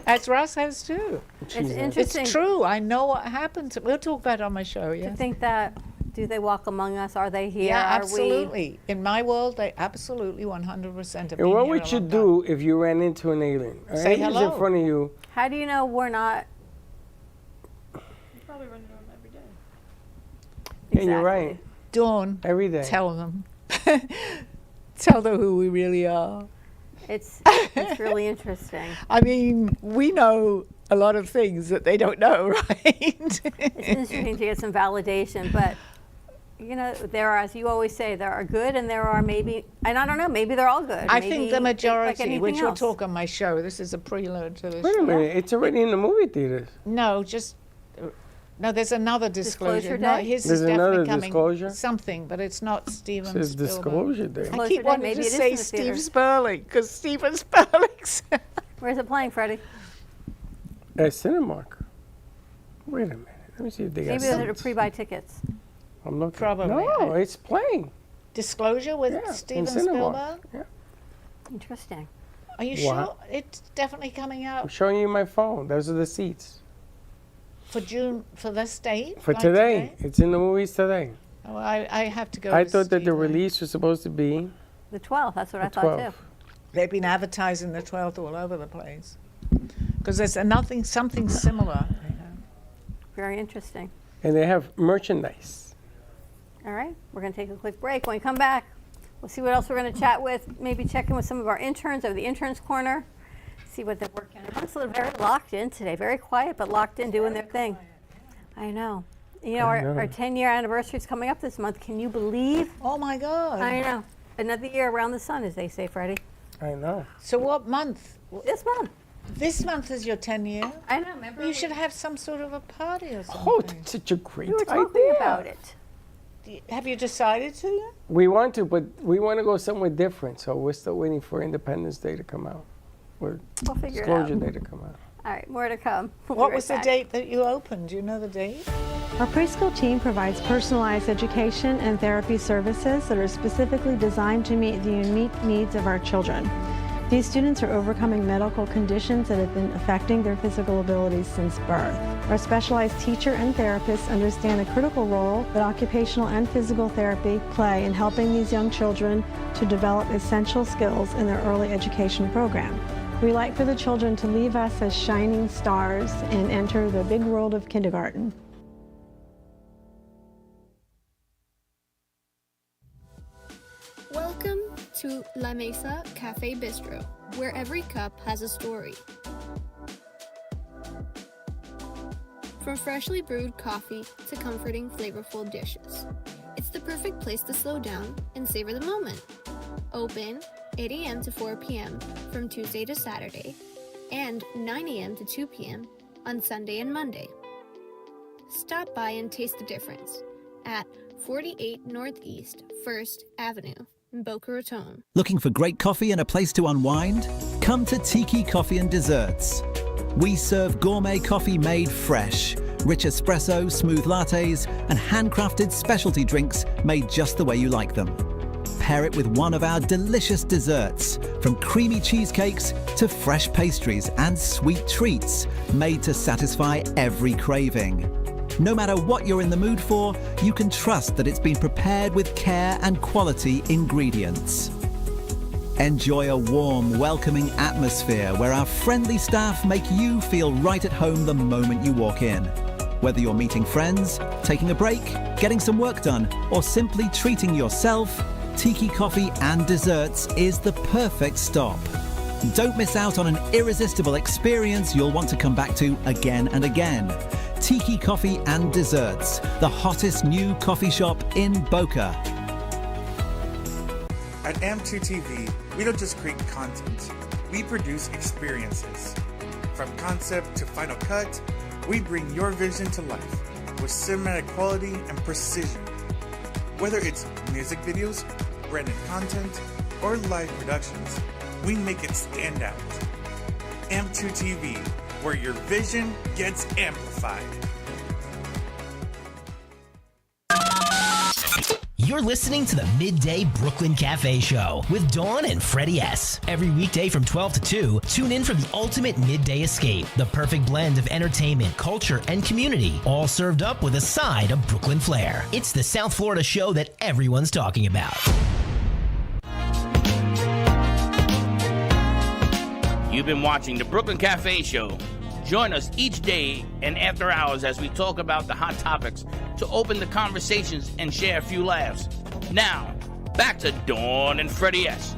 as Russ has too. It's nuts. interesting It's true. I know what happens. We'll talk about it on my show, to yeah. think that, do they walk among us? Are they here? Yeah, Are absolutely. In my world, they absolutely 100% have been And what here would a you long do if you ran into an alien? An Say alien's hello. in front of you. How do you know we're not? You probably run into them every day. Yeah, you're Exactly. right. time. Dawn, Every day. tell them. Tell them who we really are. It's really interesting. I mean, we know a lot of things that they don't know, right? It's interesting to get some validation, but you know, there are, as you always say, there are good and there are maybe, and I don't know, maybe they're all good. I Maybe think the like majority, anything which we'll else. talk on my show, this is a prelude to this Wait a show. minute. It's already in the movie theaters. No, just no. There's another disclosure. Disclosure No, day? his There's is definitely another coming. disclosure? Something, but it's not Steven It says Spielberg. Disclosure Day. I Disclosure keep day, wanting maybe to it is say in the theater. Steve Sperling because Steven Sperling's. Where's it playing, Freddie? At Cinemark. Wait a minute. Let me see if they got Maybe they're to seats. pre-buy tickets. I'm looking. Probably. No, it's playing. Disclosure with Yeah, in Steven Cinemark. Spielberg. Yeah. Interesting. Are you What? sure it's definitely coming I'm out showing you my phone. Those are the seats. for June for this date? For like today. It's in the movies today. Oh, I have to go. I to thought that the Steven. release was supposed to be The 12th, that's what I the thought 12th. too. They've been advertising the 12th all over the place. Because there's something similar. Very interesting. And they have merchandise. All right, we're going to take a quick break. When we come back, we'll see what else we're going to chat with, maybe check in with some of our interns over the Interns Corner, see what they're working on. Everyone's very locked in today, very quiet, but locked in doing their thing. I know. You know, I know. our 10-year anniversary is coming up this month. Can you believe? Oh my God. I know. Another year around the sun, as they say, Freddie. I know. So what month? This month. This month is your 10 year. I know, remember? You should have some sort of a party or something. Oh, that's such a great We were idea. talking about it. Have you decided to yet? We want to, but we want to go somewhere different. So we're still waiting for Independence Day to come out, or We'll figure it out. Disclosure Day to come out. All right, more to come. We'll be What right was the back. date that you opened? Do you know the date? Our preschool team provides personalized education and therapy services that are specifically designed to meet the unique needs of our children. These students are overcoming medical conditions that have been affecting their physical abilities since birth. Our specialized teacher and therapists understand the critical role that occupational and physical therapy play in helping these young children to develop essential skills in their early education program. We like for the children to leave us as shining stars and enter the big world of kindergarten. Welcome to La Mesa Cafe Bistro, where every cup has a story. From freshly brewed coffee to comforting, flavorful dishes, it's the perfect place to slow down and savor the moment. Open 8 a.m. to 4 p.m. from Tuesday to Saturday, and 9 a.m. to 2 p.m. on Sunday and Monday. Stop by and taste the difference at 48 Northeast 1st Avenue in Boca Raton. Looking for great coffee and a place to unwind? Come to Tiki Coffee and Desserts. We serve gourmet coffee made fresh, rich espresso, smooth lattes, and handcrafted specialty drinks made just the way you like them. Pair it with one of our delicious desserts, from creamy cheesecakes to fresh pastries and sweet treats made to satisfy every craving. No matter what you're in the mood for, you can trust that it's been prepared with care and quality ingredients. Enjoy a warm, welcoming atmosphere where our friendly staff make you feel right at home the moment you walk in. Whether you're meeting friends, taking a break, getting some work done, or simply treating yourself, Tiki Coffee and Desserts is the perfect stop. Don't miss out on an irresistible experience you'll want to come back to again and again. Tiki Coffee and Desserts, the hottest new coffee shop in Boca. At AM2TV, we don't just create content, we produce experiences. From concept to final cut, we bring your vision to life with cinematic quality and precision. Whether it's music videos, branded content, or live productions, we make it stand out. AM2TV, where your vision gets amplified. You're listening to the Midday Brooklyn Café Show with Dawn and Freddie S. Every weekday from 12 to 2, tune in for the ultimate midday escape. The perfect blend of entertainment, culture, and community, all served up with a side of Brooklyn flair. It's the South Florida show that everyone's talking about. You've been watching the Brooklyn Café Show. Join us each day and after hours as we talk about the hot topics to open the conversations and share a few laughs. Now, back to Dawn and Freddie S.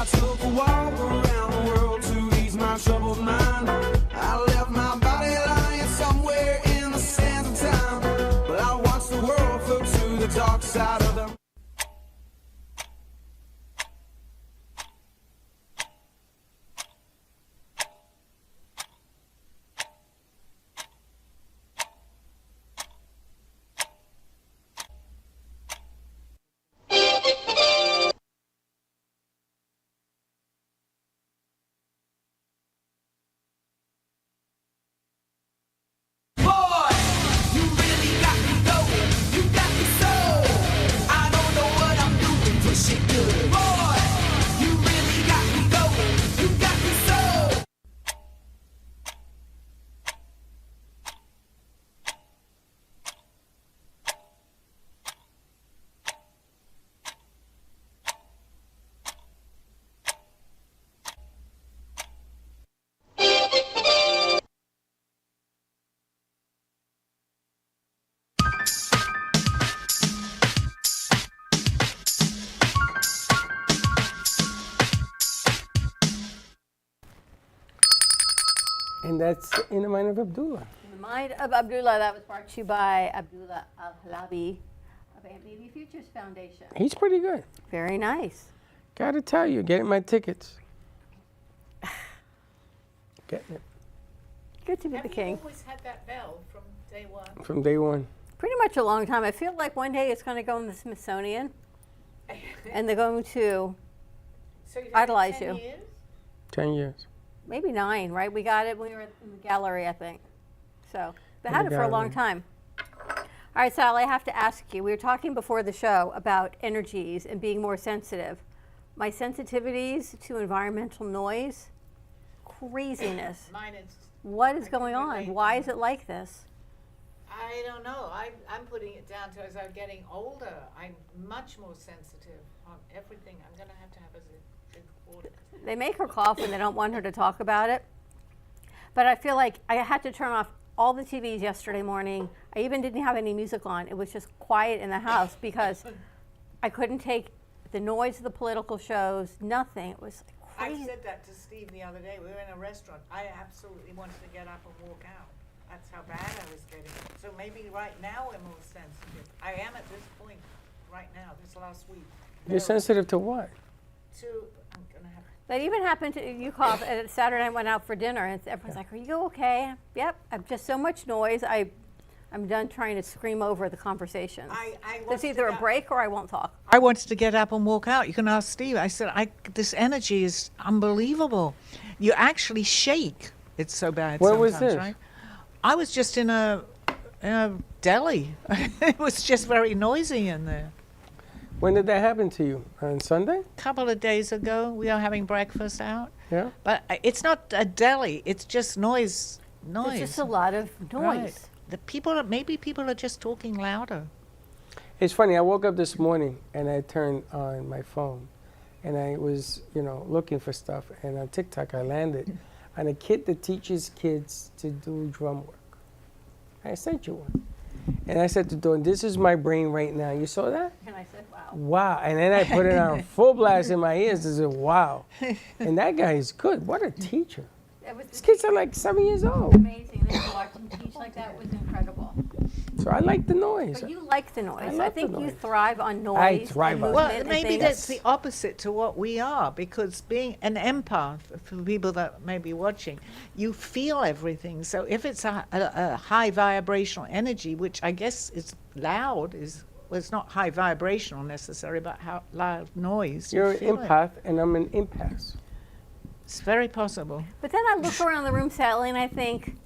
I took a walk around the world to ease my troubled mind. I left my body lying somewhere in the sands of time, but I watched the world flip to the dark side of the And that's In the Mind of Abdullah. In the Mind of Abdullah, that was brought to you by Abdullah Al-Halabi of Amity Futures Foundation. He's pretty good. Very nice. Gotta tell you, getting my tickets. Getting it. Good to be Have the you king. always had that bell from day one? From day one. Pretty much a long time. I feel like one day it's going to go in the Smithsonian, and they're going to So you've had it idolize 10 you. years? 10 years. Maybe 9, right? We got it when we were in the gallery, I think. So they In had the it for a long gallery. time. All right, Sally, I have to ask you. We were talking before the show about energies and being more sensitive. My sensitivities to environmental noise, craziness. Mine is. What is I can going on? relate. Why is it like this? I don't know. I'm putting it down to as I'm getting older, I'm much more sensitive on everything. I'm going to have a drink of water. They make her cough when they don't want her to talk about it. But I feel like I had to turn off all the TVs yesterday morning. I even didn't have any music on. It was just quiet in the house because I couldn't take the noise of the political shows, nothing. It was I crazy. said that to Steve the other day. We were in a restaurant. I absolutely wanted to get up and walk out. That's how bad I was getting. So maybe right now we're more sensitive. I am at this point right now, this last week. You're sensitive to what? I'm going to have That even happened to you. Cough. Saturday I went out for dinner, and everyone's like, "Are you okay?" Yep. I'm just so much noise. I'm done trying to scream over the conversations. There's either a break or I won't talk. I wanted to get up and walk out. You can ask Steve. I said, this energy is unbelievable. You actually shake. It's so bad. Where was sometimes, this? Right? I was just in a deli. It was just very noisy in there. When did that happen to you? On Sunday? A couple of days ago, we are having breakfast out. Yeah. But it's not a deli. It's just noise. There's just a lot of noise. Right. Maybe people are just talking louder. It's funny, I woke up this morning and I turned on my phone and I was, looking for stuff, and on TikTok I landed on a kid that teaches kids to do drum work. I sent you one. And I said to Dawn, this is my brain right now. You saw that? And I said, wow. Wow. And then I put it on full blast in my ears and said, wow. And that guy is good. What a teacher. These kids are like 7 years old. Amazing. They watch him teach like that was incredible. So I like the noise. But you like the noise. I love think the you noise. thrive on noise. I thrive and on movement it. Well, and maybe things. that's the opposite to what we are, because being an empath, for people that may be watching, you feel everything. So if it's a high vibrational energy, which I guess is loud, well, it's not high vibrational necessarily, but how loud noise. You're you an feel it. empath and I'm an impasse. It's very possible. But then I look around the room, Sally, and I think,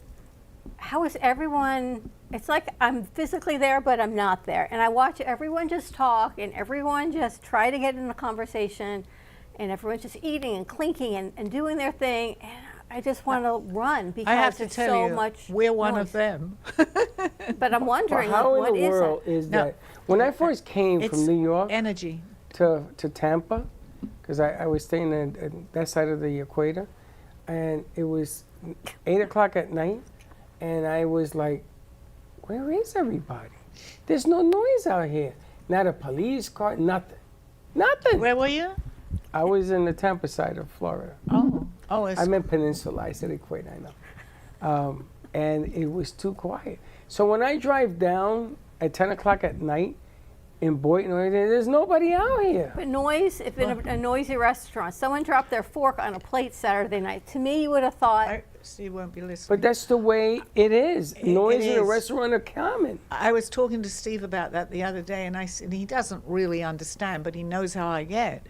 how is everyone? It's like I'm physically there, but I'm not there. And I watch everyone just talk, and everyone just try to get in a conversation, and everyone's just eating and clinking and doing their thing. And I just want to run because I have to there's tell so you, much we're one noise. of them. But I'm wondering, Well, how like, what in the is world it? is No. that? When I first came It's from New York energy. to Tampa, because I was staying at that side of the equator, and it was 8 o'clock at night, and I was like, where is everybody? There's no noise out here. Not a police car, nothing. Nothing. Where were you? I was in the Tampa side of Florida. Oh, I'm in Peninsula. I said Equator, I know. And it was too quiet. So when I drive down at 10 o'clock at night in Boynton, there's nobody out here. But noise, if in a noisy restaurant, someone dropped their fork on a plate Saturday night, to me you would have thought... You won't be listening. But that's the way it is. Noise it in a is. restaurant are common. I was talking to Steve about that the other day, and I said, he doesn't really understand, but he knows how I get.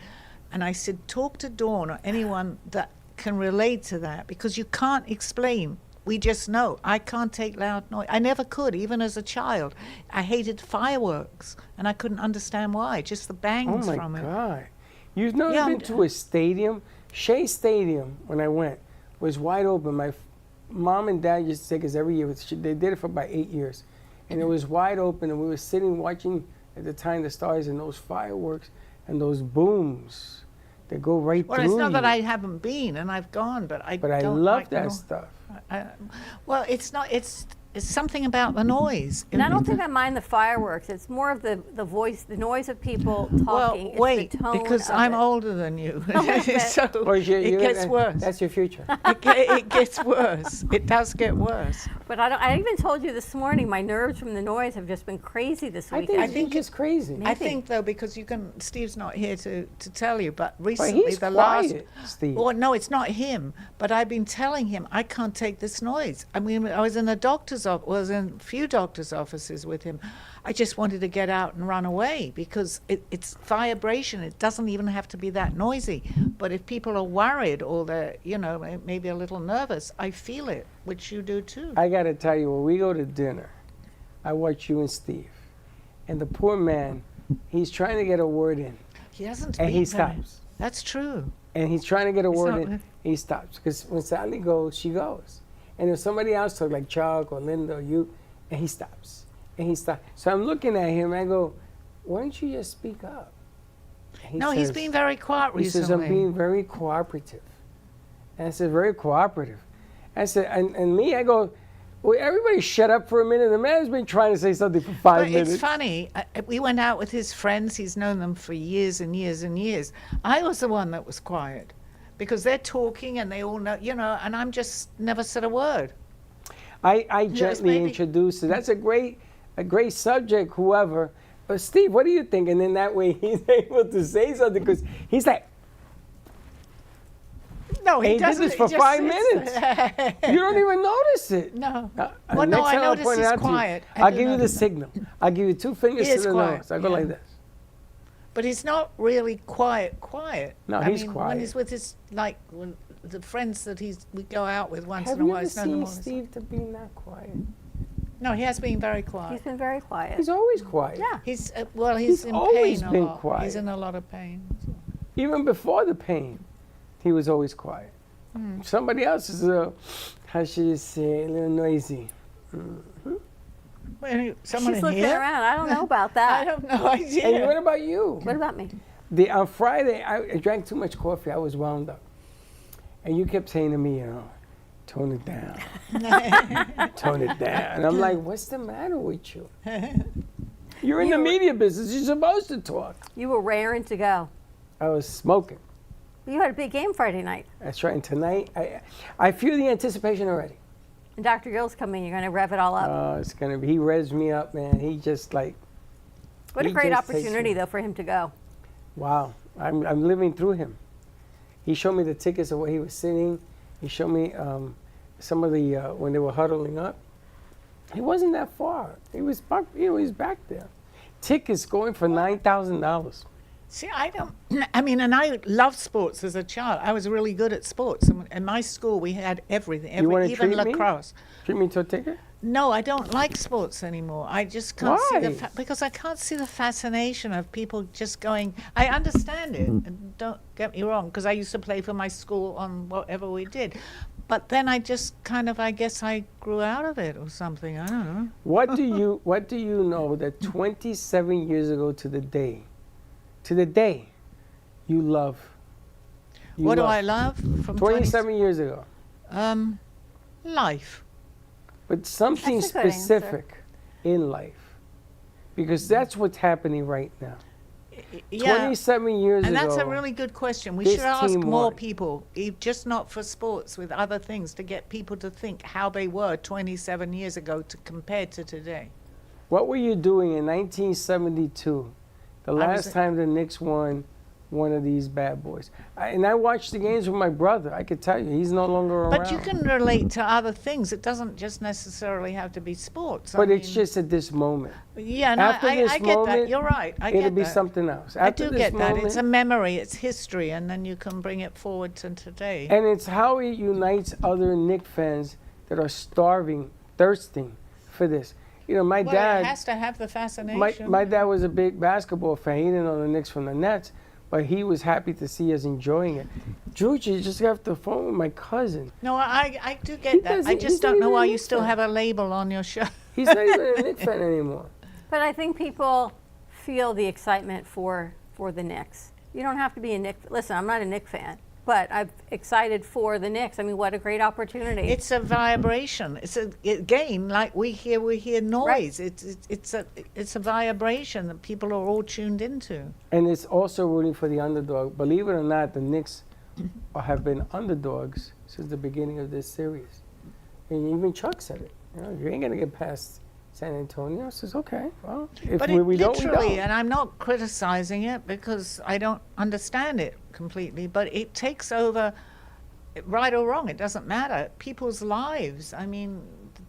And I said, talk to Dawn or anyone that can relate to that, because you can't explain. We just know. I can't take loud noise. I never could, even as a child. I hated fireworks, and I couldn't understand why. Just the bangs from it. Oh, my God. You've never been to a stadium? Shea Stadium, when I went, was wide open. My mom and dad used to take us every year. They did it for about 8 years. And it was wide open, and we were sitting watching, at the time, the stars and those fireworks and those booms that go right through you. Well, it's not that I haven't been, and I've gone, but I But don't I love like that stuff. Well, it's not. It's something about the noise. And I don't think I mind the fireworks. It's more of the voice, the noise of people talking. Well, wait, it's the tone because of I'm it. older than you, so Or it gets worse. That's your future. It gets worse. It does get worse. But I even told you this morning, my nerves from the noise have just been crazy this week. I think it's crazy. I think though, because Steve's not here to tell you, but recently he's the quiet, last. Steve. Well, no, it's not him. But I've been telling him I can't take this noise. I mean, I was in a doctor's office. Was in a few doctor's offices with him. I just wanted to get out and run away because it's vibration. It doesn't even have to be that noisy. But if people are worried or they're, maybe a little nervous, I feel it, which you do too. I got to tell you, when we go to dinner, I watch you and Steve. And the poor man, he's trying to get a word in. He hasn't And been he very- stops. That's true. And he's trying to get a He's word not- in. He stops. Because when Sally goes, she goes. And if somebody else talks, like Chuck or Linda or you, and he stops. And he stops. So I'm looking at him and I go, why don't you just speak up? And he He's says- been very quiet He says, I'm recently. being very cooperative. And I said, very cooperative. I said, and me, I go, well, everybody shut up for a minute. The man's been trying to say something for 5 minutes. It's funny. We went out with his friends. He's known them for years and years and years. I was the one that was quiet because they're talking and they all know, and I'm just never said a word. I gently introduced it. That's a great subject, whoever. But Steve, what do you think? And then that way he's able to say something because he's like, no, he and doesn't. did this for he just 5 sits minutes. there. You don't even notice it. No. Well, no, next I time I'll notice point it he's out to you. quiet. I I'll do give you the notice that. signal. I'll give you 2 fingers He to is the quiet, nose. I'll go yeah. like this. But he's not really quiet. No, I he's mean, quiet. When he's with his, when the friends that we go out with once Have in a you while. ever it's none of seen them all- Steve to be that quiet? No, he has been very quiet. He's been very quiet. He's always quiet. Yeah. He's He's in always pain a been lot. quiet. He's in a lot of pain. Even before the pain, he was always quiet. Somebody else is how should you say, a little noisy. Someone She's in looking here? around. I don't know about that. I have no idea. And what about you? What about me? On Friday, I drank too much coffee. I was wound up. And you kept saying to me, tone it down. Tone it down. And I'm like, what's the matter with you? You're in the media business. You're supposed to talk. You were raring to go. I was smoking. You had a big game Friday night. That's right. And tonight, I feel the anticipation already. And Dr. Gill's coming. You're going to rev it all up. Oh, it's going to be. He revs me up, man. He just like. What a he great just takes opportunity, me. though, for him to go. Wow. I'm living through him. He showed me the tickets of where he was sitting. He showed me some of the, when they were huddling up. He wasn't that far. He was back, he's back there. Tickets going for $9,000. See, and I loved sports as a child. I was really good at sports. And in my school, we had everything, You wanna even treat me? lacrosse. Treat me to a ticket? No, I don't like sports anymore. I just can't see Why? because I can't see the fascination of people just going. I understand it, and don't get me wrong, because I used to play for my school on whatever we did. But then I just I guess I grew out of it or something. I don't know. What do you know that 27 years ago to the day, you love? What do I love from 27 years ago? Life. But something That's a good answer. specific in life. Because that's what's happening right now. Yeah. 27 years ago. And that's a really good question. We this should ask team more won. people, just not for sports, with other things, to get people to think how they were 27 years ago compared to today. What were you doing in 1972, the last time the Knicks won one of these bad boys? And I watched the games with my brother. I could tell you, he's no longer around. But you can relate to other things. It doesn't just necessarily have to be sports. But it's just at this moment. Yeah, no, After I this get that. moment, You're right. I it'll get be that. something else. I After do this get that. moment, It's a memory. It's history, and then you can bring it forward to today. And it's how it unites other Knicks fans that are starving, thirsting for this. You know, my Well, dad. it has to have the fascination. My dad was a big basketball fan. He didn't know the Knicks from the Nets, but he was happy to see us enjoying it. George, you just got off the phone with my cousin. No, I do get that. I just don't know why you still have a label on your shirt. He's not even a Knicks fan anymore. But I think people feel the excitement for the Knicks. You don't have to be a Knicks. Listen, I'm not a Knicks fan, but I'm excited for the Knicks. I mean, what a great opportunity. It's a vibration. It's again, like we hear noise. Right. It's a vibration that people are all tuned into. And it's also rooting for the underdog. Believe it or not, the Knicks have been underdogs since the beginning of this series. And even Chuck said it. You know, you ain't gonna get past San Antonio. Says, okay, well, if but we don't, literally, we don't. and I'm not criticizing it because I don't understand it completely, but it takes over, right or wrong, it doesn't matter, people's lives. I mean,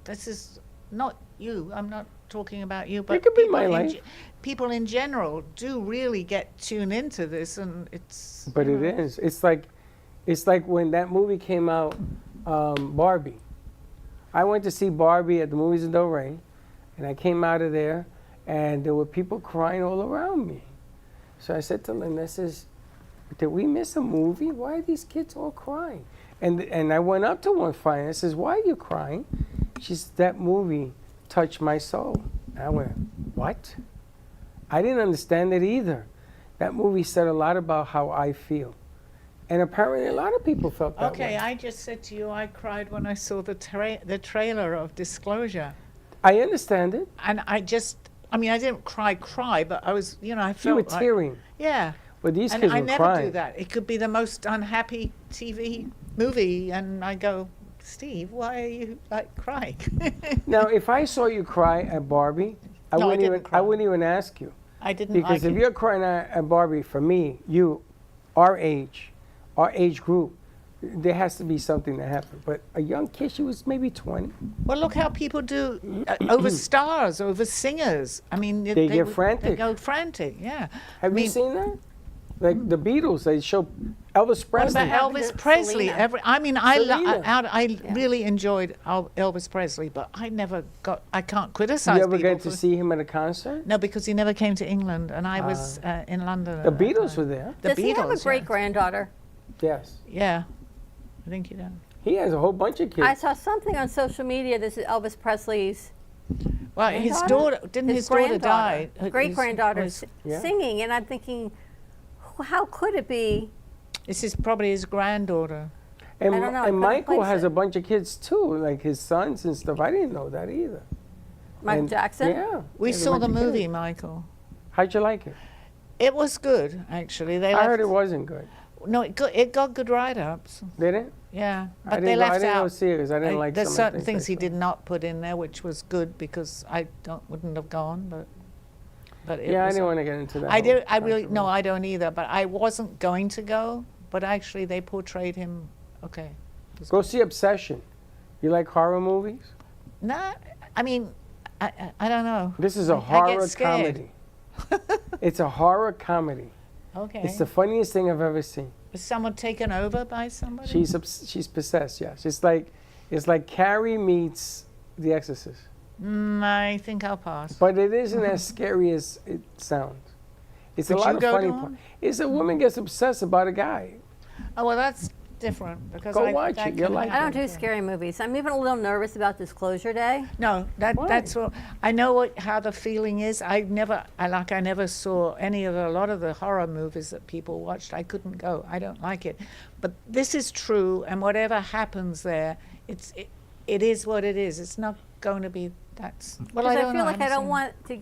this is not you. I'm not talking about you, but it could be my life. People in general do really get tuned into this, and it's. But it is. It's like when that movie came out, Barbie. I went to see Barbie at the movies in Del Rey, and I came out of there, and there were people crying all around me. So I said to Linda, I says, did we miss a movie? Why are these kids all crying? And I went up to one Friday, I says, why are you crying? She says, that movie touched my soul. And I went, what? I didn't understand it either. That movie said a lot about how I feel. And apparently a lot of people felt that way. Okay, I just said to you, I cried when I saw the trailer of Disclosure. I understand it. And I didn't cry, but I was, I felt you were like, tearing. Yeah. But these and kids I were never crying. do that. It could be the most unhappy TV movie, and I go, Steve, why are you crying? Now, if I saw you cry at Barbie, I wouldn't even ask you. I didn't. Because if you're crying at Barbie, for me, our age group, there has to be something that happened. But a young kid, she was maybe 20. Well, look how people do over stars, over singers. I mean, they get frantic. They go frantic, yeah. Have you seen that? Like the Beatles, they show Elvis Presley. What about Elvis Presley? I really enjoyed Elvis Presley, but I can't criticize. You ever people get to see him at a concert? No, because he never came to England, and I was in London. The Beatles were there. Does he have a great-granddaughter? Yes. Yeah, I think he does. He has a whole bunch of kids. I saw something on social media. This is Elvis Presley's. Well, his daughter his daughter die? Great-granddaughter singing, and I'm thinking, how could it be? This is probably his granddaughter. And, I don't know, and Michael has a bunch of kids too, like his sons and stuff. I didn't know that either. Michael Jackson? Yeah. We saw the movie, Michael. How'd you like it? It was good, actually. I heard it wasn't good. No, it got good write-ups. Did it? Yeah, I but they left I didn't out. go see it because I didn't like there's some of the certain things they he did not put in there, which was good because I wouldn't have gone, but it yeah, I was, didn't want to get into that. I don't either. But I wasn't going to go. But actually, they portrayed him okay. Go see Obsession. You like horror movies? Nah, I mean, I don't know. This is a I horror get scared. comedy. It's a horror comedy. Okay. It's the funniest thing I've ever seen. Is someone taken over by somebody? She's possessed. Yes, it's like Carrie meets The Exorcist. I think I'll pass. But it isn't as scary as it sounds. It's a lot of funny parts. It's a woman gets obsessed about a guy. Oh well, that's different because Go watch it. You'll like it. I don't do scary movies. I'm even a little nervous about Disclosure Day. No, that's what I know. How the feeling is. I never saw a lot of the horror movies that people watched. I couldn't go. I don't like it. But this is true, and whatever happens there, it is what it is. It's not going to be. Well, I don't feel know. like I don't want to.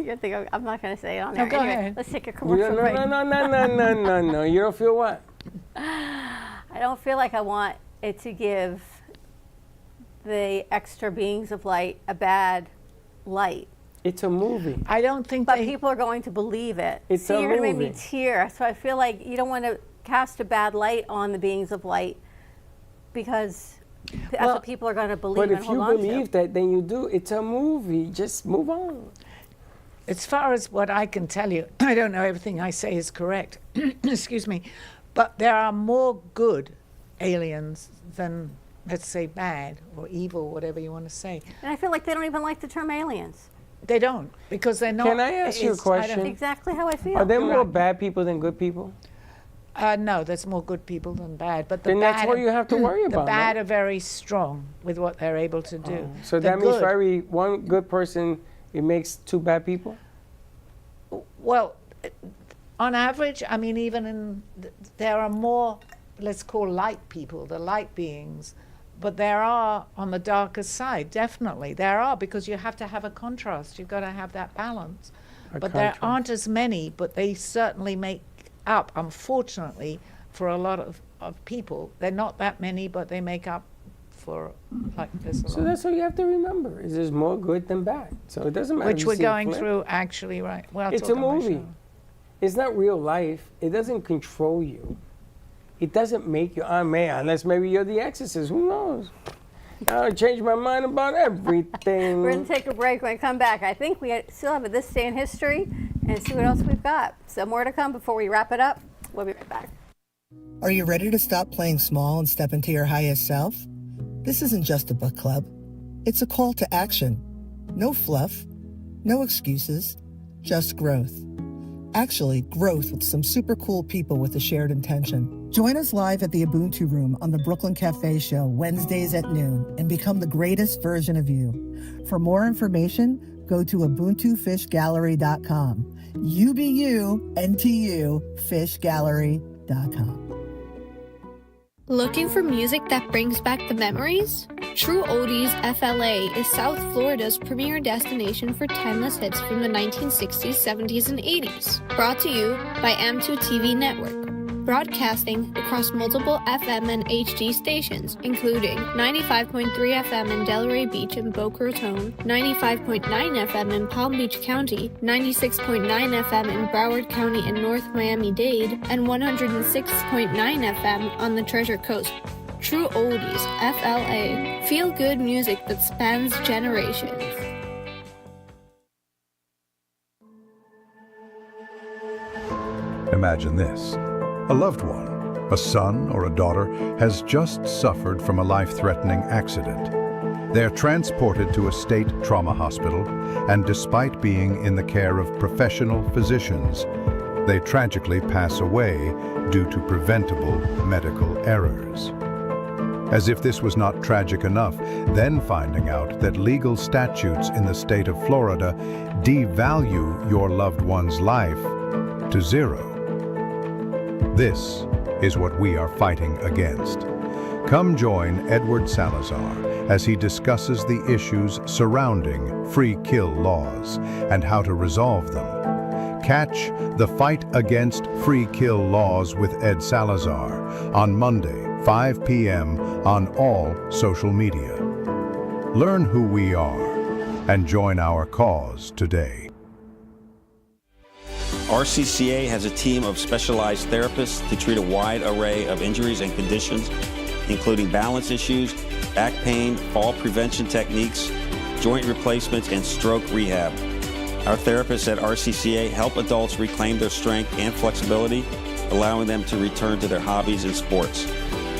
You think I'm not going to say it on No, there. go Anyway, ahead. let's take a commercial break. No. You don't feel what? I don't feel like I want it to give the extra beings of light a bad light. It's a movie. I don't think But people are going to believe it. It's See, a you're going to make me movie. tear. So I feel like you don't want to cast a bad light on the beings of light because that's what people are going to believe But and if hold you on believe to. that, then you do. It's a movie. Just move on. As far as what I can tell you, I don't know everything I say is correct. Excuse me. But there are more good aliens than, let's say, bad or evil, whatever you want to say. And I feel like they don't even like the term aliens. They don't, because they're not. Can I ask you a question? Exactly how I feel. Are there more bad people than good people? No, there's more good people than bad. But the Then bad that's what you have to worry the about, bad no? are very strong with what they're able to do. So The that means good- for every one good person, it makes 2 bad people? Well, on average, I mean, even in there are more, let's call light people, the light beings, but there are on the darker side, definitely. There are, because you have to have a contrast. You've got to have that balance. But there aren't as many, but they certainly make up, unfortunately, for a lot of people. They're not that many, but they make up for, like, this a So lot. that's what you have to remember. Is there's more good than bad. So it doesn't matter. Which if you we're see a going flip. through, actually, right. Well, It's a movie. It's not real life. It doesn't control you. It doesn't make you a man, unless maybe you're the exorcist. Who knows? I'll change my mind about everything. We're going to take a break. When we come back, I think we still have a This Day in History and see what else we've got. So more to come before we wrap it up. We'll be right back. Are you ready to stop playing small and step into your highest self? This isn't just a book club. It's a call to action. No fluff, no excuses, just growth. Actually, growth with some super cool people with a shared intention. Join us live at the Ubuntu Room on the Brooklyn Café Show Wednesdays at noon and become the greatest version of you. For more information, go to ubuntufishgallery.com. UBU, NTU, fishgallery.com. Looking for music that brings back the memories? True Oldies FLA is South Florida's premier destination for timeless hits from the 1960s, 70s, and 80s. Brought to you by M2 TV Network. Broadcasting across multiple FM and HD stations, including 95.3 FM in Delray Beach and Boca Raton, 95.9 FM in Palm Beach County, 96.9 FM in Broward County and North Miami-Dade, and 106.9 FM on the Treasure Coast. True Oldies, FLA. Feel good music that spans generations. Imagine this. A loved one, a son or a daughter, has just suffered from a life-threatening accident. They are transported to a state trauma hospital, and despite being in the care of professional physicians, they tragically pass away due to preventable medical errors. As if this was not tragic enough, then finding out that legal statutes in the state of Florida devalue your loved one's life to zero. This is what we are fighting against. Come join Edward Salazar as he discusses the issues surrounding free kill laws and how to resolve them. Catch The Fight Against Free Kill Laws with Ed Salazar on Monday, 5 p.m. on all social media. Learn who we are and join our cause today. RCCA has a team of specialized therapists to treat a wide array of injuries and conditions, including balance issues, back pain, fall prevention techniques, joint replacements, and stroke rehab. Our therapists at RCCA help adults reclaim their strength and flexibility, allowing them to return to their hobbies and sports.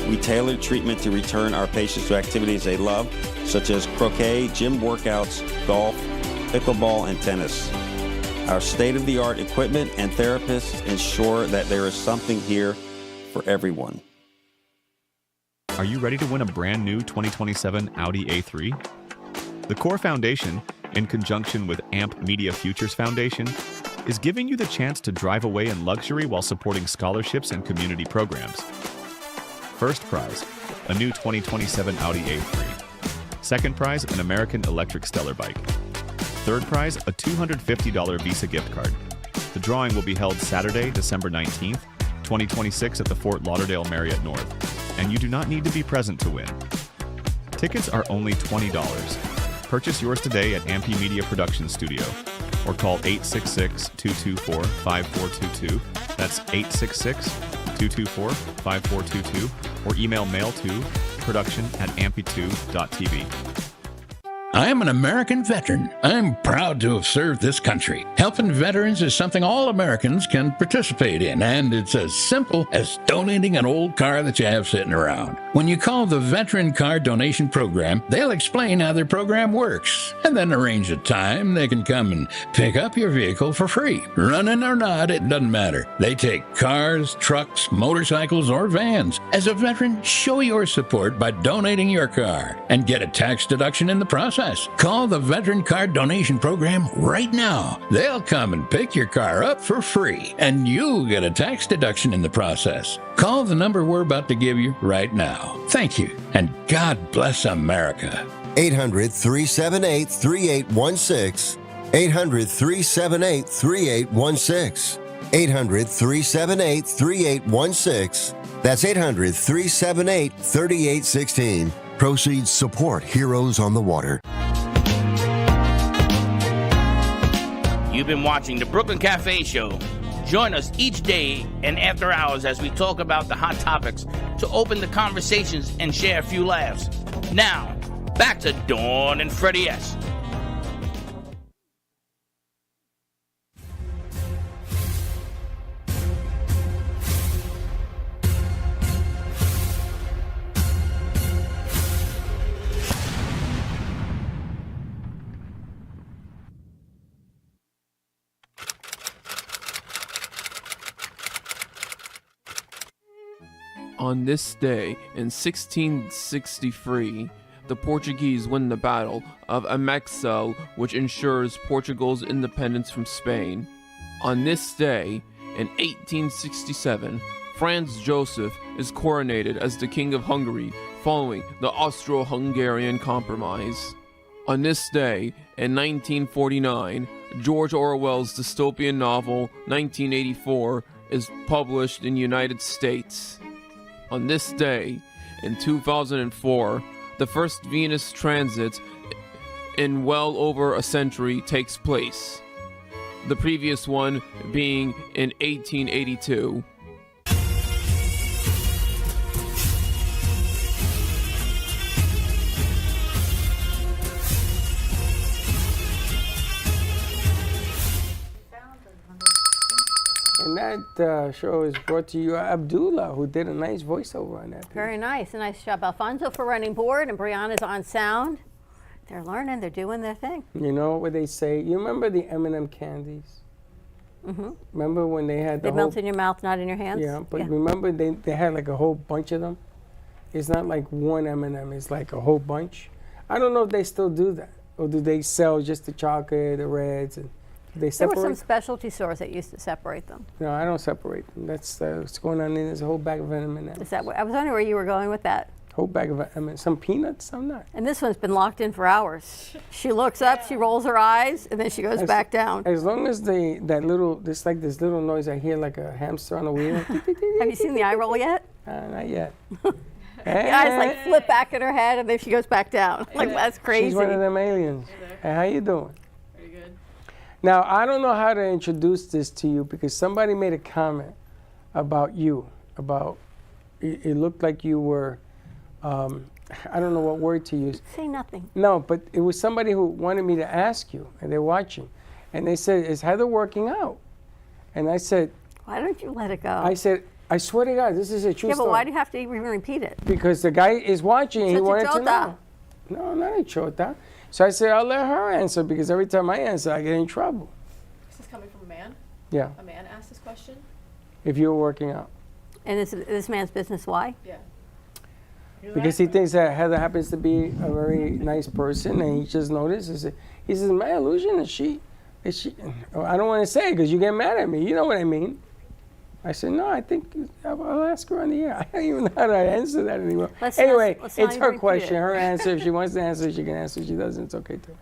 We tailor treatment to return our patients to activities they love, such as croquet, gym workouts, golf, pickleball, and tennis. Our state-of-the-art equipment and therapists ensure that there is something here for everyone. Are you ready to win a brand new 2027 Audi A3? The Core Foundation, in conjunction with AMP Media Futures Foundation, is giving you the chance to drive away in luxury while supporting scholarships and community programs. First prize, a new 2027 Audi A3. Second prize, an American Electric Stellar bike. Third prize, a $250 Visa gift card. The drawing will be held Saturday, December 19th, 2026 at the Fort Lauderdale Marriott North, and you do not need to be present to win. Tickets are only $20. Purchase yours today at Ampy Media Production Studio or call 866-224-5422. That's 866-224-5422 or email mail to production@ampy2.tv. I am an American veteran. I'm proud to have served this country. Helping veterans is something all Americans can participate in, and it's as simple as donating an old car that you have sitting around. When you call the Veteran Car Donation Program, they'll explain how their program works, and then arrange a time they can come and pick up your vehicle for free. Running or not, it doesn't matter. They take cars, trucks, motorcycles, or vans. As a veteran, show your support by donating your car and get a tax deduction in the process. Call the Veteran Car Donation Program right now. They'll come and pick your car up for free, and you'll get a tax deduction in the process. Call the number we're about to give you right now. Thank you, and God bless America. 800-378-3816. 800-378-3816. 800-378-3816. That's 800-378-3816. Proceeds support Heroes on the Water. You've been watching the Brooklyn Café Show. Join us each day and after hours as we talk about the hot topics to open the conversations and share a few laughs. Now, back to Dawn and Freddie S. On this day, in 1663, the Portuguese win the Battle of Amexel, which ensures Portugal's independence from Spain. On this day, in 1867, Franz Joseph is coronated as the King of Hungary following the Austro-Hungarian Compromise. On this day, in 1949, George Orwell's dystopian novel 1984 is published in the United States. On this day, in 2004, the first Venus transit in well over a century takes place, the previous one being in 1882. And that show is brought to you by Abdullah, who did a nice voiceover on that piece. Very nice. A nice job, Alfonso, for running board, and Brianna's on sound. They're learning. They're doing their thing. You know what they say? You remember the M&M candies? Mm-hmm. Remember when they had They the melt in your mouth, not in your hands? Yeah, but remember they had like a whole bunch of them? It's not like one M&M. It's like a whole bunch. I don't know if they still do that. Or do they sell just the chocolate, the reds, and they There separate? were some specialty stores that used to separate them. No, I don't separate them. That's what's going on in. There's a whole bag of M&Ms. Is that I was wondering where you were going with that. Whole bag of M&Ms. Some peanuts, some not. And this one's been locked in for hours. She looks up, she rolls her eyes, and then she goes back down. As long as this little noise I hear like a hamster on a wheel. Have you seen the eye roll yet? Not yet. The eyes like flip back in her head, and then she goes back down. Like, that's crazy. She's one of them aliens. Hey, how you doing? Pretty good. Now, I don't know how to introduce this to you because somebody made a comment about you, about it looked like you were, I don't know what word to use. Say nothing. No, but it was somebody who wanted me to ask you, and they're watching. And they said, is Heather working out? And I said, why don't you let it go? I said, I swear to God, this is a true Yeah, story. but why do you have to even repeat it? Because the guy is watching, he Such a wanted to chota. know. No, not a chota. So I said, I'll let her answer because every time I answer, I get in trouble. This is coming from a man? Yeah, A man asked this question? if you were working out. And is this man's business why? Yeah. Because he thinks that Heather happens to be a very nice person, and he just noticed. He says, my illusion is she. Oh, I don't want to say it because you get mad at me. You know what I mean. I said, no, I think I'll ask her on the air. I don't even know how to answer that anymore. Let's Anyway, not it's her even repeat question, it. her answer. If she wants to answer, she can answer. If she doesn't, it's okay too.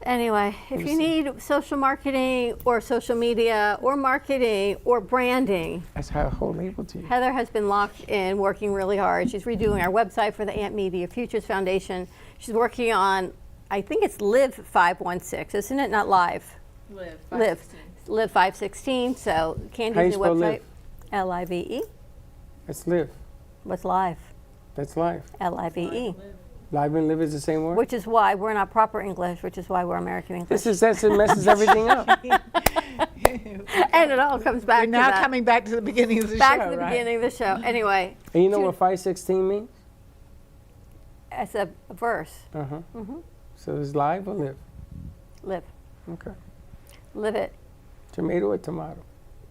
Anyway, if you need social marketing or social media or marketing or branding, That's how a whole label to you. Heather has been locked in, working really hard. She's redoing our website for the Amp Media Futures Foundation. She's working on, I think it's Live 516, isn't it? Not Live. Live. Live 516. So Candy's How you new spell website. live? L-I-V-E. That's live. What's live? That's life. L-I-V-E. Live and live is the same word? Which is why we're not proper English, which is why we're American English. This messes everything up. And it all comes back We're to now that. coming back to the beginning of the Back show, to the right? beginning of the show. Anyway. And you know what 516 means? It's a verse. Uh-huh. Mm-hmm. So it's live or live? Live. Okay. Live it. Tomato or tomato?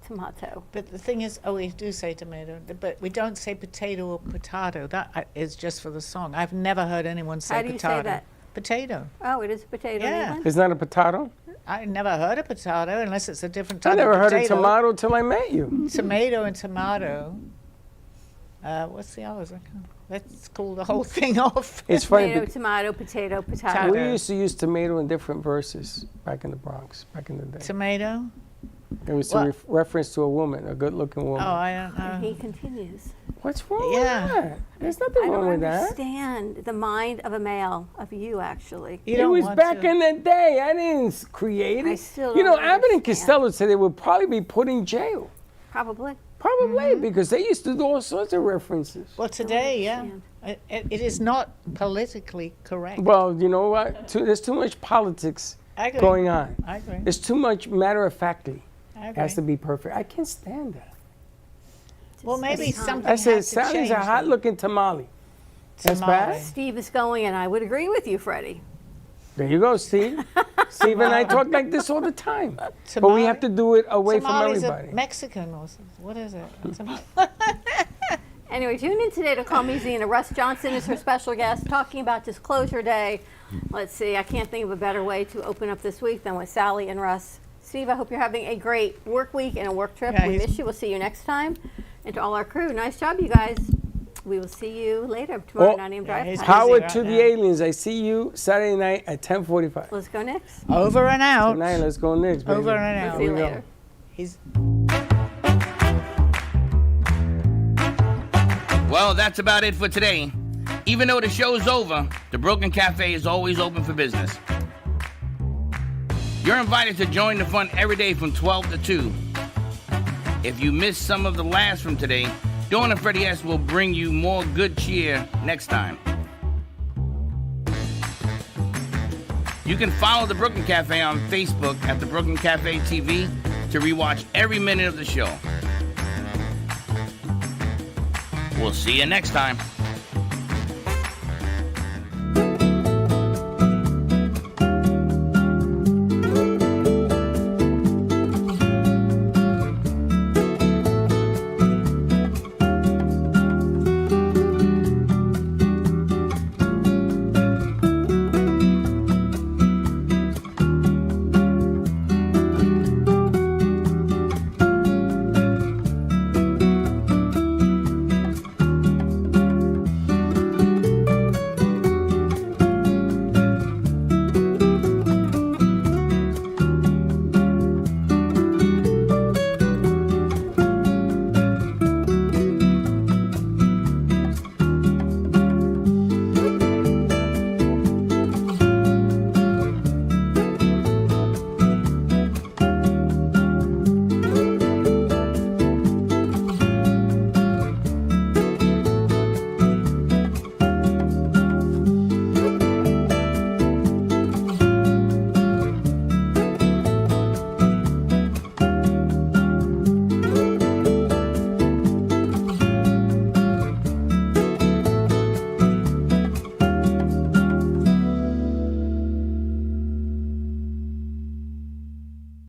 Tomato. But the thing is, we do say tomato, but we don't say potato or potato. That is just for the song. I've never heard anyone say How do you potato. say that? Potato. Oh, it is a potato. in Yeah. England? It's not a potato? I never heard of potato unless it's a different type I never of heard potato. of tomato till I met you. Tomato and tomato. What's the others? Let's call the whole thing off. It's funny. Tomato, because tomato, potato, potato. we used to use tomato in different verses back in the Bronx, back in the day. Tomato? It was What? a reference to a woman, a good-looking woman. Oh, I don't know. And he continues. What's wrong Yeah. with that? There's nothing I wrong don't with that. understand the mind of a male, of you actually. It was back in the day. I didn't create it. I still You know, don't Abbott and understand. Costello said they would probably be put in jail. Probably. Probably, because they used to do all sorts of references. Well, today, yeah. It is not politically correct. Well, you know what? There's too much politics I agree. going on. I agree. There's too much matter-of-factly. I It has to agree. be perfect. I can't stand that. Well, maybe something I said, has to Sally's change. a hot-looking tamale. That's bad? Steve is going, and I would agree with you, Freddie. There you go, Steve. Steve and I talk like this all the time. But we have to do it away from Tamales are everybody. Mexican or something. What is it? Anyway, tune in today to Call Me Zena. Russ Johnson is her special guest, talking about Disclosure Day. Let's see, I can't think of a better way to open up this week than with Sally and Russ. Steve, I hope you're having a great work week and a work trip. Yeah, We miss you. We'll see you next time. And to all our crew, nice job, you guys. We will see you later tomorrow night on Drive Time. Howard to the aliens. I see you Saturday night at 10:45. Let's go next. Over and out. Tonight, let's go next, baby. Over and out. See you Here we go. later. He's Well, that's about it for today. Even though the show's over, the Brooklyn Café is always open for business. You're invited to join the fun every day from 12 to 2. If you missed some of the laughs from today, Dawn and Freddie S. will bring you more good cheer next time. You can follow the Brooklyn Café on Facebook at the Brooklyn Café TV to rewatch every minute of the show. We'll see you next time.